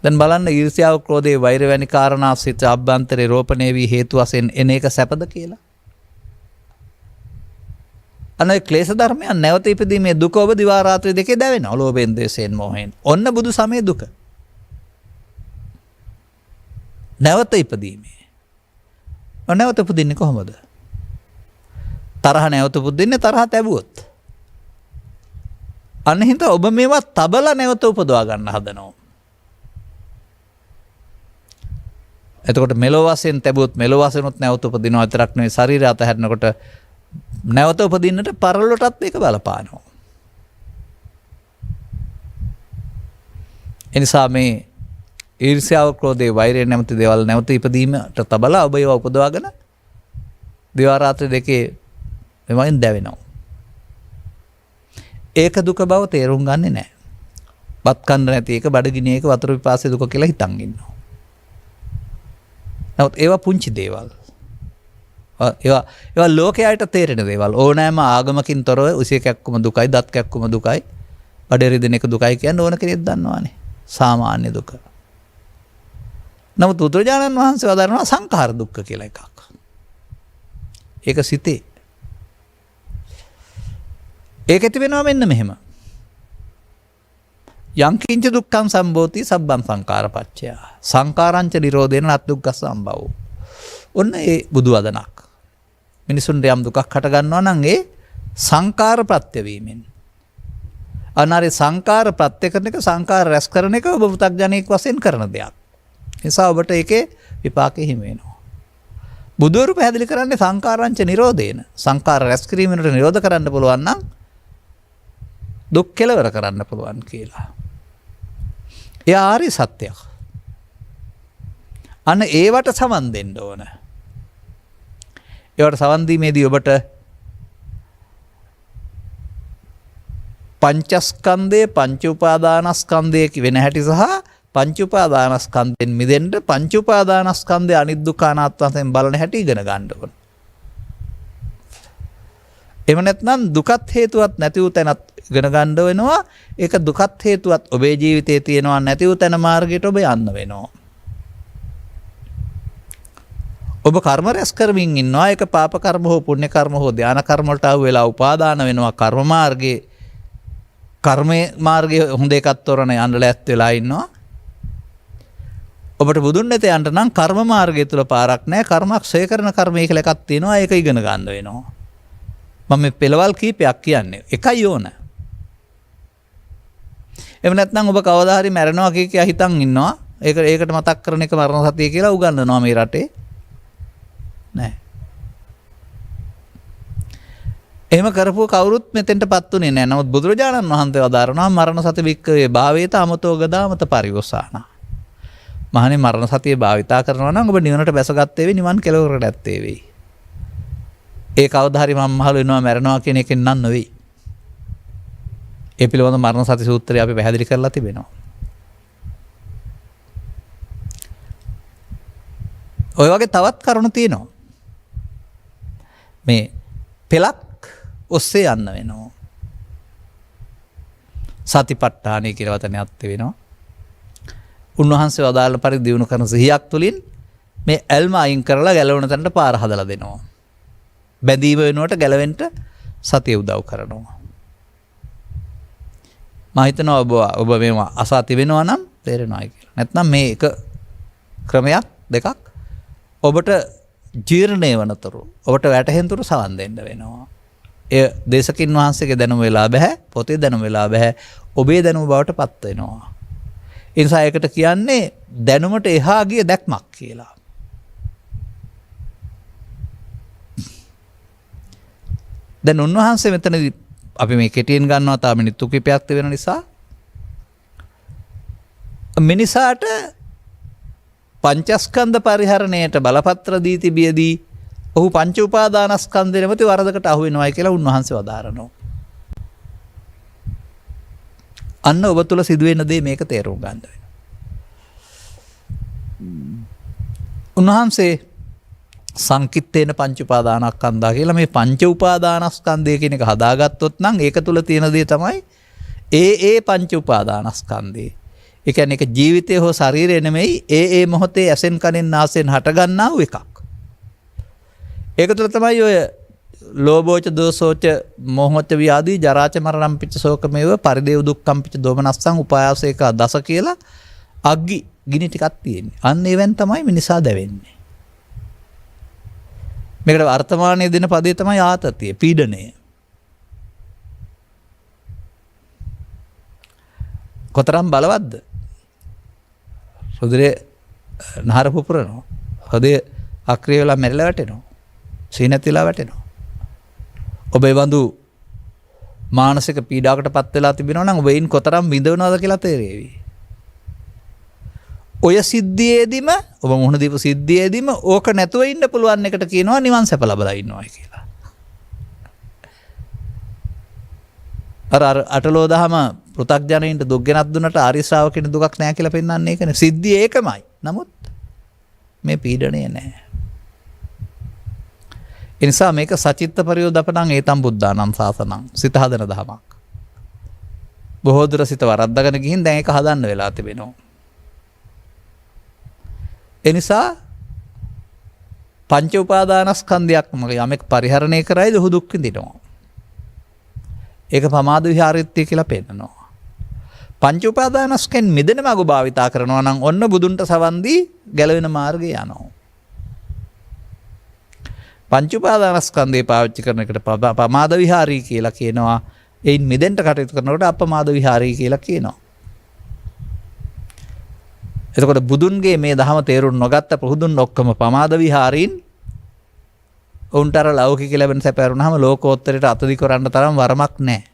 S2: දැන් බලන්න ඊර්ෂ්‍යාව, ක්‍රෝධය, වෛර වැනි කාරණා සිත අභ්‍යන්තරේ රෝපණය වී හේතු වශයෙන් එන එක සැපද කියලා? අනේ ක්ලේශ ධර්මයන් නැවත ඉපදීමේ දුක ඔබ දිවා රාත්‍රී දෙකේ දැවෙනවා. ලෝභයෙන්, දේශයෙන්, මෝහයෙන්. ඔන්න බුදු සමයේ දුක. නැවත ඉපදීමේ. නැවත උපදින්නේ කොහොමද? තරහ නැවත උපදින්නේ තරහ තැබුවොත්. අන්න හින්දා ඔබ මේවා තබලා නැවත උපදවා ගන්න හදනවා. එතකොට මෙලොව වශයෙන් තැබුවොත් මෙලොව වශයෙන්ුත් නැවත උපදිනවා විතරක් නෙවෙයි, ශරීරය අතහැරනකොට නැවත උපදින්නට පරලොවටත් මේක බලපානවා. එනිසා මේ ඊර්ෂ්‍යාව, ක්‍රෝධය, වෛරය නැමැති දේවල් නැවත ඉපදීමට තබලා ඔබ ඒවා උපදවාගෙන දිවා රාත්‍රී දෙකේ මෙවයින් දැවෙනවා. ඒක දුක බව තේරුම් ගන්නේ නැහැ. බත් කන්න නැති එක, බඩගිනි එක, වතුර පිපාසය දුක කියලා හිතන් ඉන්නවා. නමුත් ඒවා පුංචි දේවල්. ඒවා ලෝකයට තේරෙන දේවල්. ඕනෑම ආගමකින් තොරව උසිය කැක්කුම දුකයි, දත් කැක්කුම දුකයි, බඩ රිදෙන එක දුකයි කියන්නේ ඕන කෙනෙක් දන්නවානේ. සාමාන්‍ය දුක. නමුත් බුදුරජාණන් වහන්සේ වදාරනවා සංඛාර දුක්ඛ කියලා එකක්. ඒක සිතේ. ඒක ඇති වෙනවා මෙන්න මෙහෙම. යං කිංච දුක්ඛං සම්භෝති සබ්බං සංඛාරපච්චය. සංඛාරංච නිරෝධේන නත්දුක්ඛ සම්භවෝ. ඔන්න ඒ බුදු වදනක්. මිනිසුන්ට යම් දුකක් හට ගන්නවා නම් ඒ සංඛාර ප්‍රත්‍ය වීමෙන්. අනාරේ සංඛාර ප්‍රත්‍ය කරන එක, සංඛාර රැස් කරන එක ඔබ පු탁ජනෙක් වශයෙන් කරන දෙයක්. නිසා ඔබට ඒකේ විපාකෙ හිමි වෙනවා. බුදුවරු පැහැදිලි කරන්නේ සංඛාරංච නිරෝධේන. සංඛාර රැස් කිරීමකට නිරෝධ කරන්න පුළුවන් නම් දුක් කෙලවර කරන්න පුළුවන් කියලා. ඒ ආර්ය සත්‍යයක්. අන්න ඒවට සමන් දෙන්න ඕන. ඒවට සමන් දීමේදී ඔබට පංචස්කන්ධය, පංච උපාදානස්කන්ධය වෙන හැටි සහ පංච උපාදානස්කන්ධයෙන් මිදෙන්න පංච උපාදානස්කන්ධය අනිත් දුක්ඛ අනාත්ම වශයෙන් බලන හැටි ඉගෙන ගන්න ඕන. එහෙම නැත්නම් දුකත් හේතුවත් නැති වූ තැනත් ඉගෙන ගන්න වෙනවා. ඒක දුකත් හේතුවත් ඔබේ ජීවිතයේ තියෙනවා, නැති වූ තැන මාර්ගයට ඔබ යන්න වෙනවා. ඔබ කර්ම රැස් කරමින් ඉන්නවා. ඒක පාප කර්ම හෝ පුණ්‍ය කර්ම හෝ ධාන කර්ම වලට අහු වෙලා උපාදාන වෙනවා. කර්ම මාර්ගයේ කර්මයේ මාර්ගයේ හොඳ එකක් තොරණ යන්න ලෑස්ති වෙලා ඉන්නවා. ඔබට බුදුන් නැත යන්න නම් කර්ම මාර්ගය තුල පාරක් නැහැ. කර්මක්ෂය කරන කර්මය කියලා එකක් තියෙනවා. ඒක ඉගෙන ගන්න වෙනවා. මම මේ පෙළවල් කීපයක් කියන්නේ. එකයි ඕන. එහෙම නැත්නම් ඔබ කවදා හරි මැරෙනවා කිය හිතන් ඉන්නවා. ඒකට මතක් කරන එක මරණ සතිය කියලා උගන්වනවා මේ රටේ. නෑ. එහෙම කරපුව කවුරුත් මෙතෙන්ටපත් උනේ නෑ. නමුත් බුදුරජාණන් වහන්සේ වදාරනවා මරණ සති වික්කවේ භාවේත අමතෝ ගදාමත පරිවසාන. මහණේ මරණ සතිය භාවිතා කරනවා නම් ඔබ නිවනට බැසගත්තේ වෙයි, නිවන් කෙලවරට ඇත්තේ වෙයි. ඒ කවදා හරි මම මහලු වෙනවා මැරෙනවා කියන එකෙන් නන් නෙවෙයි. ඒ පිළිබඳ මරණ සති සූත්‍රය අපි පැහැදිලි කරලා තිබෙනවා. ඔය වගේ තවත් කරුණු තියෙනවා. මේ පෙලක් ඔස්සේ යන්න වෙනවා. සතිපට්ඨානය කියලා වචනයක් වෙනවා. උන්වහන්සේ වදාළ පරිදි දිනු කරන සිහියක් තුළින් මේ ඇල්ම අයින් කරලා ගැලවෙන තැනට පාර හදලා දෙනවා. බැඳීම වෙනුවට ගැලවෙන්න සතිය උදව් කරනවා. මම හිතනවා ඔබ මේවා අසා තිබෙනවා නම් තේරෙනවායි කියලා. නැත්නම් මේ එක ක්‍රමයක් දෙකක් ඔබට ජීර්ණය වනතුරු ඔබට වැටහෙනතුරු සවන් දෙන්න වෙනවා. එය දේශකින් වහන්සේගේ දැනුම වෙලා බෑ, පොතේ දැනුම වෙලා බෑ, ඔබේ දැනුම බවට පත් වෙනවා. ඒ නිසා ඒකට කියන්නේ දැනුමට එහා ගිය දැක්මක් කියලා. දැන් උන්වහන්සේ මෙතනදී අපි මේ කෙටියෙන් ගන්නවා තා මිනිත්තු කිහිපයක් වෙන නිසා මිනිසාට පංචස්කන්ධ පරිහරණයට බලපත්‍ර දී තිබියදී ඔහු පංච උපාදානස්කන්ධය නැමැති වරදකට අහු වෙනවායි කියලා උන්වහන්සේ වදාරනවා. අන්න ඔබ තුල සිදුවෙන දේ මේක තේරුම් ගන්න වෙනවා. උන්වහන්සේ සංකිට්ඨේන පංච උපාදානස්කන්ධා කියලා මේ පංච උපාදානස්කන්ධය කියන එක හදාගත්තොත් නම් ඒක තුල තියෙන දේ තමයි ඒ පංච උපාදානස්කන්ධේ. ඒ කියන්නේ ඒක ජීවිතය හෝ ශරීරය නෙමෙයි ඒ මොහොතේ ඇසෙන් කනෙන් නාසයෙන් හටගන්නා වූ එකක්. ඒක තුළ තමයි ඔය ලෝභෝච දෝසෝච මොහොත ව්‍යාධි ජරාච මරණම් පිච්ච ශෝකමේව පරිදේව දුක්ඛම් පිච්ච දෝමනස්සං උපායාසේක දස කියලා අග්ගි ගිනි ටිකක් තියෙන්නේ. අන්න ඒවෙන් තමයි මිනිසා දැවෙන්නේ. මේකට වර්තමානයේ දෙන පදේ තමයි ආතතිය, පීඩනය. කොතරම් බලවත්ද? රුධිරේ නහර පුපුරනවා. හදේ අක්‍රිය වෙලා මැරිලා වැටෙනවා. සීනතිලා වැටෙනවා. ඔබ ඒ වඳු මානසික පීඩාවකට පත් වෙලා තිබෙනවා නම් ඔබ ඒන් කොතරම් විඳවනවද කියලා තේරෙවි. ඔය සිද්ධියේදීම ඔබ මුහුණ දීපු සිද්ධියේදීම ඕක නැතුව ඉන්න පුළුවන් එකට කියනවා නිවන් සැප ලබලා ඉන්නවායි කියලා. අර අටලෝ දහම පෘථග්ජනයින්ට දුක් ගෙනත් දුන්නට ආර්ය ශ්‍රාවකෙට දුකක් නැහැ කියලා පෙන්වන්නේ ඒකනේ. සිද්ධිය ඒකමයි. නමුත් මේ පීඩණය නැහැ. ඒ නිසා මේක සචිත්ත පරියෝදපණං ඒතම් බුද්ධානම් සාසනං සිත හදන දහමක්. බොහෝ දුර සිත වරද්දාගෙන ගිහින් දැන් ඒක හදන්න වෙලා තිබෙනවා. ඒ නිසා පංච උපාදානස්කන්ධයක් යමෙක් පරිහරණය කරයිද ඔහු දුක් විඳිනවා. ඒක පමාද විහාරිත්‍ය කියලා පෙන්නනවා. පංච උපාදානස්කෙන් මිදෙන මඟ භාවිතා කරනවා නම් ඔන්න බුදුන්ට සවන් දී ගැලවෙන මාර්ගය යනවා. පංච උපාදානස්කන්ධය පාවිච්චි කරන එකට පමාද විහාරී කියලා කියනවා. එයින් මිදෙන්න කටයුතු කරනකොට අපමාද විහාරී කියලා කියනවා. එතකොට බුදුන්ගේ මේ දහම තේරුම් නොගත්ත පුහුදුන් ඔක්කොම පමාද විහාරීන් ඔවුන්ට අර ලෞකික ලැබෙන සැප ඇරුණාම ලෝකෝත්තරයට අතදි කරන්න තරම් වරමක් නැහැ.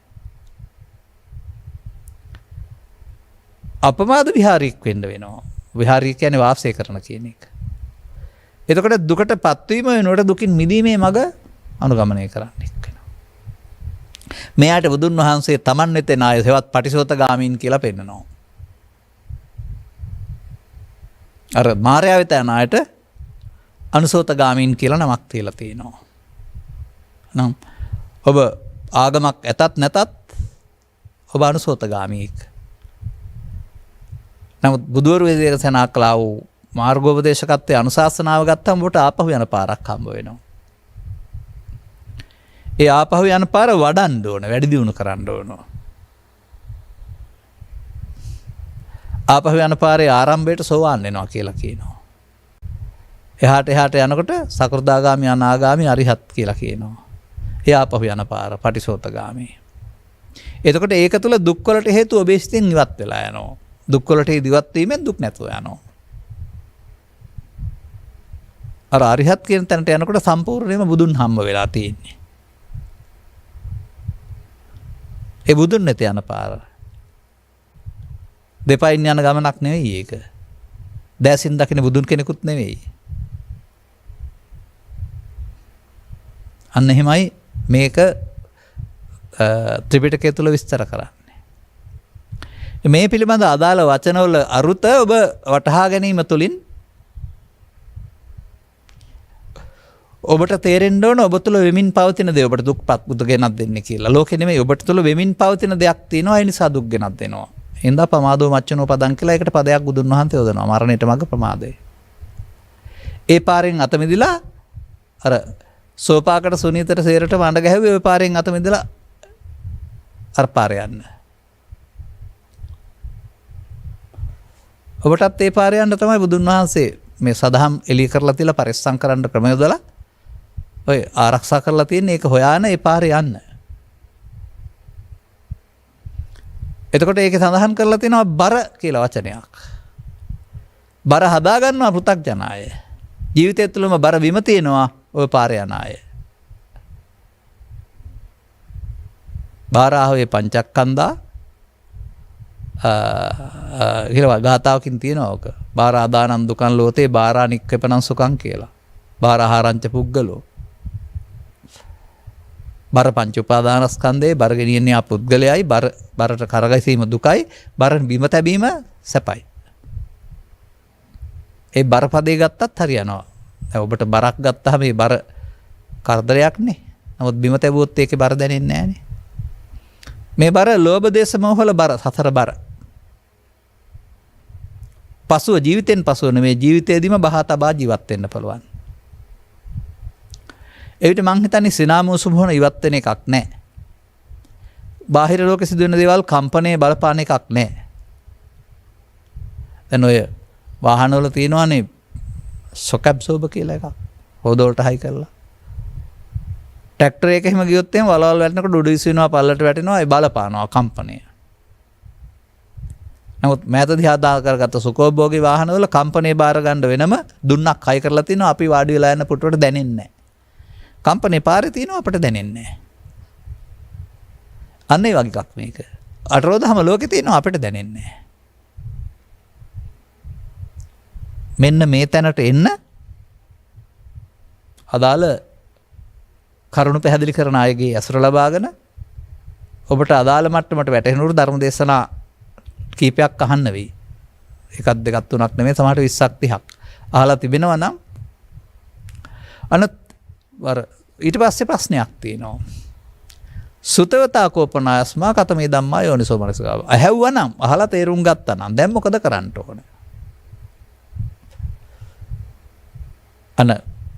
S2: අපමාද විහාරීක් වෙන්න වෙනවා. විහාරී කියන්නේ වාසය කරන කියන එක. එතකොට දුකට පත්වීම වෙනකොට දුකින් මිදීමේ මඟ අනුගමනය කරන්න වෙනවා. මෙයාට බුදුන් වහන්සේ තමන් වෙතේ නාය සෙවත් පටිසෝතගාමීන් කියලා පෙන්නනවා. අර මාර්යා වෙත යන අයට අනුසෝතගාමීන් කියලා නමක් තියලා තියෙනවා. නම් ඔබ ආගමක් ඇතත් නැතත් ඔබ අනුසෝතගාමීෙක්. නමුත් බුදුවරු දේශනා කළා වූ මාර්ගෝපදේශකත්වයේ අනුශාසනාව ගත්තම ඔබට ආපහු යන පාරක් හම්බ වෙනවා. ඒ ආපහු යන පාර වඩන්න ඕන, වැඩි දියුණු කරන්න ඕන. ආපහු යන පාරේ ආරම්භයට සෝවාන් වෙනවා කියලා කියනවා. එහාට යනකොට සකෘදාගාමි අනාගාමි අරිහත් කියලා කියනවා. ඒ ආපහු යන පාර පටිසෝතගාමි. එතකොට ඒක තුල දුක් වලට හේතු ඔබේ සිතින් ඉවත් වෙලා යනවා. දුක් වලට ඉවත් වීමෙන් දුක් නැතුව යනවා. අර අරිහත් කියන තැනට යනකොට සම්පූර්ණයෙන්ම බුදුන් හම්බ වෙලා තියෙන්නේ. ඒ බුදුන් නැත යන පාර. දෙපයින් යන ගමනක් නෙවෙයි ඒක. දැසින් දකින බුදුන් කෙනෙකුත් නෙවෙයි. අන්න එහෙමයි මේක ත්‍රිපිටකය තුල විස්තර කරන්නේ. මේ පිළිබඳ අදාළ වචනවල අරුත ඔබ වටහා ගැනීම තුළින් ඔබට තේරෙන්න ඕන ඔබ තුල වෙමින් පවතින දේ ඔබට දුක්පත් බුදු ගෙනත් දෙන්නේ කියලා. ලෝකෙ නෙමෙයි ඔබට තුල වෙමින් පවතින දෙයක් තියෙනවා. ඒ නිසා දුක් ගෙනත් දෙනවා. එඳා පමාදෝ මච්චනෝ පදං කියලා ඒකට පදයක් බුදුන් වහන්සේ යොදනවා. මරණයට මඟ ප්‍රමාදය. ඒ පාරෙන් අත මිදිලා අර සෝපාකට සුනීතට සේරට වඬ ගැහුවේ ওই පාරෙන් අත මිදලා අර පාරේ යන්න. ඔබටත් ඒ පාරේ යන්න තමයි බුදුන් වහන්සේ මේ සදහම් එළිය කරලා තියලා පරිස්සම් කරන්න ක්‍රම යොදලා ඔය ආරක්ෂා කරලා තියෙන ඒක හොයාන ඒ පාරේ යන්න. එතකොට ඒකේ සඳහන් කරලා තියෙනවා බර කියලා වචනයක්. බර හදා ගන්නවා පෘථග්ජනය. ජීවිතය තුළම බර බිම තියෙනවා ඔය පාරේ යන අය. බාරාහවේ පංචස්කන්ධා කියලා ගාතාවකින් තියෙනවා ඕක. බාරාදානං දුකං ලෝතේ බාරා නික්කපනං සුඛං කියලා. බාරාහාරංච පුද්ගලෝ. බර පංච උපාදානස්කන්ධේ බර ගෙනියන්නේ ආ පුද්ගලයයි බරට කරගැසීම දුකයි බර බිම තැබීම සැපයි. ඒ බර පදේ ගත්තත් හරියනවා. දැන් ඔබට බරක් ගත්තාම මේ බර කරදරයක් නේ. නමුත් බිම තැබුවොත් ඒකේ බර දැනෙන්නේ නැහනේ. මේ බර ලෝභ දේශ මොහොල බර සතර බර. පසුව ජීවිතෙන් පසුව නෙමේ ජීවිතේදීම බහා තබා ජීවත් වෙන්න පුළුවන්. එවිට මං හිතන්නේ සිනාමෝසු මොහොන ඉවත් වෙන එකක් නැහැ. බාහිර ලෝකෙ සිදුවෙන දේවල් කම්පණයේ බලපාන එකක් නැහැ. දැන් ඔය වාහනවල තියෙනවානේ shock absorber කියලා එකක්. හොදවලට හයි කරලා. ට්‍රැක්ටර් එක එහෙම ගියොත් එහෙම වලවල් වැටෙනකොට උඩ විස වෙනවා පල්ලට වැටෙනවා ඒ බලපානවා කම්පණය. නමුත් මෑතදී ආදා කරගත්ත සුඛෝභෝගී වාහනවල කම්පණය බාර ගන්න වෙනම දුන්නක් හයි කරලා තිනවා අපි වාඩි වෙලා යන පුටුවට දැනෙන්නේ නැහැ. කම්පණේ පාරේ තියෙනවා අපිට දැනෙන්නේ නැහැ. අන්න ඒ වගේ එකක් මේක. අටරෝදහම ලෝකේ තියෙනවා අපිට දැනෙන්නේ නැහැ. මෙන්න මේ තැනට එන්න අදාළ කරුණු පැහැදිලි කරන අයගේ ඇසුර ලබාගෙන ඔබට අදාළ මට්ටමට වැටෙනුරු ධර්ම දේශනා කීපයක් අහන්න වෙයි. එකක් දෙකක් තුනක් නෙමෙයි සමහරට 20ක් 30ක් අහලා තිබෙනවා නම් ඊට පස්සේ ප්‍රශ්නයක් තියෙනවා. සුතවතා කෝපනායස්මා කතමේ ධම්මා යෝනිසෝ මනසිකාව. අහැව්වනම් අහලා තේරුම් ගත්තා නම් දැන් මොකද කරන්න ඕනේ?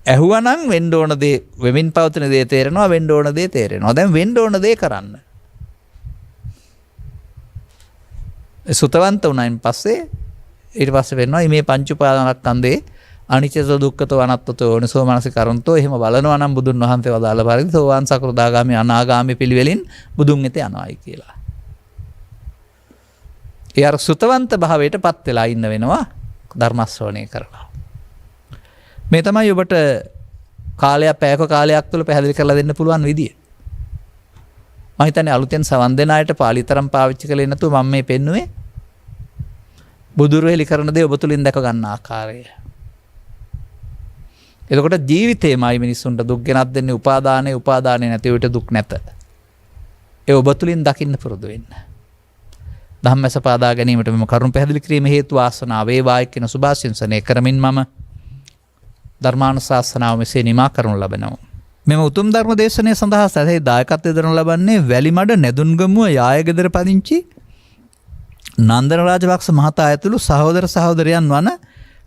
S2: ඇහුවනම් වෙන්න ඕන දේ වෙමින් පවතින දේ තේරෙනවා වෙන්න ඕන දේ තේරෙනවා. දැන් වෙන්න ඕන දේ කරන්න. සුතවන්ත වුණායින් පස්සේ ඊට පස්සේ වෙනවා මේ පංච උපාදානස්කන්ධේ අනිච්චතෝ දුක්ඛතෝ අනාත්තතෝ යෝනිසෝ මනසිකරන්තෝ එහෙම බලනවා නම් බුදුන් වහන්සේ වදාළ පරිදි සෝවාන් සකෘදාගාමි අනාගාමි පිළිවෙලින් බුදුන් වෙත යනවායි කියලා. ඒ අර සුතවන්ත භාවයටපත් වෙලා ඉන්න වෙනවා ධර්ම ශ්‍රවණය කරලා. මේ තමයි ඔබට පැයක කාලයක් තුළ පැහැදිලි කරලා දෙන්න පුළුවන් විදිය. මම හිතන්නේ අලුතෙන් සවන් දෙන අයට පාළි තරම් පාවිච්චි කළේ නැතුව මම මේ පෙන්නුවේ බුදුරු හෙලි කරන දේ ඔබ තුලින් දැක ගන්න ආකාරය. එතකොට ජීවිතේමයි මිනිස්සුන්ට දුක් ගෙනත් දෙන්නේ උපාදානේ නැති විට දුක් නැත. ඒ ඔබ තුලින් දකින්න පුරුදු වෙන්න. ධම්මස පාදා ගැනීමට මෙම කරුණ පැහැදිලි කිරීම හේතු වාසනාව වේවායි කියන සුභාශිංසනය කරමින් මම ධර්මානුශාසනාව මෙසේ නිමා කරනු ලබනවා. මෙම උතුම් ධර්ම දේශනය සඳහා සැදැහි දායකත්වය දරනු ලබන්නේ වැලිමඩ නැදුන්ගමුව යායගෙදර පදිංචි නන්දන රාජපක්ෂ මහතා ඇතුළු සහෝදර සහෝදරයන් වන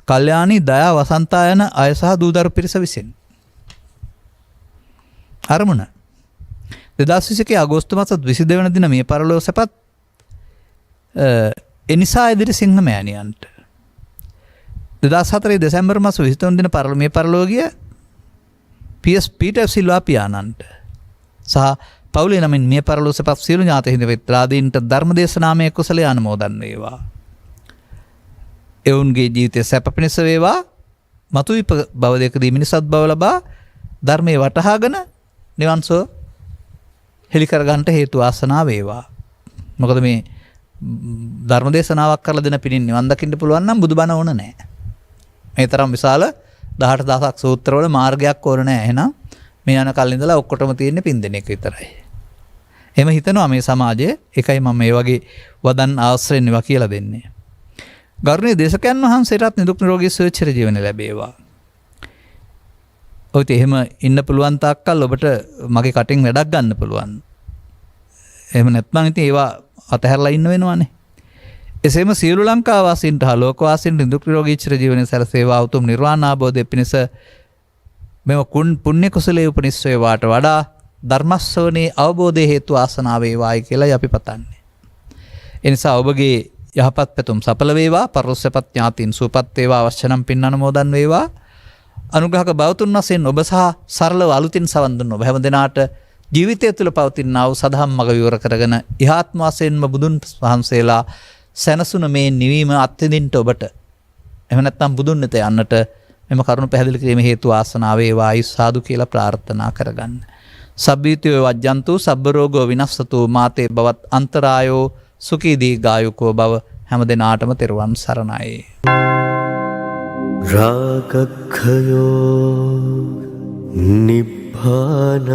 S2: කල්යාණී දයා වසන්තා යන අය සහ දූදරු පිරිස විසින්. අරමුණ 2021 අගෝස්තු මාස 22 වන දින මේ පරලෝව සැපත් එනිසා ඉදිරි සිංහ මෑණියන්ට 2004 දෙසැම්බර් මාස 23 දින මේ පරලෝව ගිය පීඑස් පීටර් සිල්වා පියාණන්ට සහ පවුලේ නමින් මේ පරලෝව සැපත් සියලු ඥාති හිඳ වෙත්‍රාදීන්ට ධර්ම දේශනාමය කුසලයේ අනුමෝදන් වේවා. එවුන්ගේ ජීවිතය සැප පිණිස වේවා. මතු භව දෙකදී මිනිසත් බව ලබා ධර්මයේ වටහාගෙන නිවන් සුව හෙළි කර ගන්නට හේතු වාසනා වේවා. මොකද මේ ධර්ම දේශනාවක් කරලා දෙන පිණින් නිවන් දකින්න පුළුවන් නම් බුදුබණ ඕන නැහැ. මේ තරම් විශාල 18000ක් සූත්‍රවල මාර්ගයක් ඕන නැහැ. එහෙනම් මේ යන කල් ඉඳලා ඔක්කොටම තියෙන්නේ පින් දෙන එක විතරයි. එහෙම හිතනවා මේ සමාජයේ. ඒකයි මම මේ වගේ වදන් ආශ්‍රයෙන් ඒවා කියලා දෙන්නේ. ගරුණීය දේශකයන් වහන්සේටත් නිදුක් නිරෝගී සුවය චිර ජීවන ලැබේවා. ඔයත් එහෙම ඉන්න පුළුවන් තාක්කල් ඔබට මගේ කටින් වැඩක් ගන්න පුළුවන්. එහෙම නැත්නම් ඉතින් ඒවා අතහැරලා ඉන්න වෙනවනේ. එසේම සියලු ලංකා වාසීන්ට හා ලෝක වාසීන්ට නිදුක් නිරෝගී චිර ජීවනයේ සැලසේවා. උතුම් නිර්වාණ අවබෝධය පිණිස මෙම පුණ්‍ය කුසලයේ උපනිශ්‍රය වේවාට වඩා ධර්මස්සවනේ අවබෝධය හේතු ආසනාව වේවායි කියලා අපි පතන්නේ. ඒ නිසා ඔබගේ යහපත් පැතුම් සඵල වේවා, පරලොස්සපත් ඥාතීන් සුවපත් වේවා, අවශ්‍ය නම් පින් අනුමෝදන් වේවා. අනුග්‍රහක බෞතුන් වශයෙන් ඔබ සහ සරලව අලුතින් සවන් දුන්න ඔබ හැම දෙනාට ජීවිතය තුළ පවතිනා වූ සදහම් මඟ විවර කරගෙන ඉහාත්ම වශයෙන්ම බුදුන් වහන්සේලා සැනසුන මේ නිවීම අත්විඳින්න ඔබට එහෙම නැත්නම් බුදුන් වෙත යන්නට මෙම කරුණ පැහැදිලි කිරීම හේතු ආසනාව වේවා සාදු කියලා ප්‍රාර්ථනා කරගන්න. සබ්බීතියෝ වජ්ජන්තු සබ්බ රෝගෝ විනස්සතු මාතේ බවත් අන්තරායෝ සුඛී දීර්ඝායුකෝ භව හැම දිනාටම තෙරුවන් සරණයි.
S3: රාගක්ඛයෝ නිබ්බානං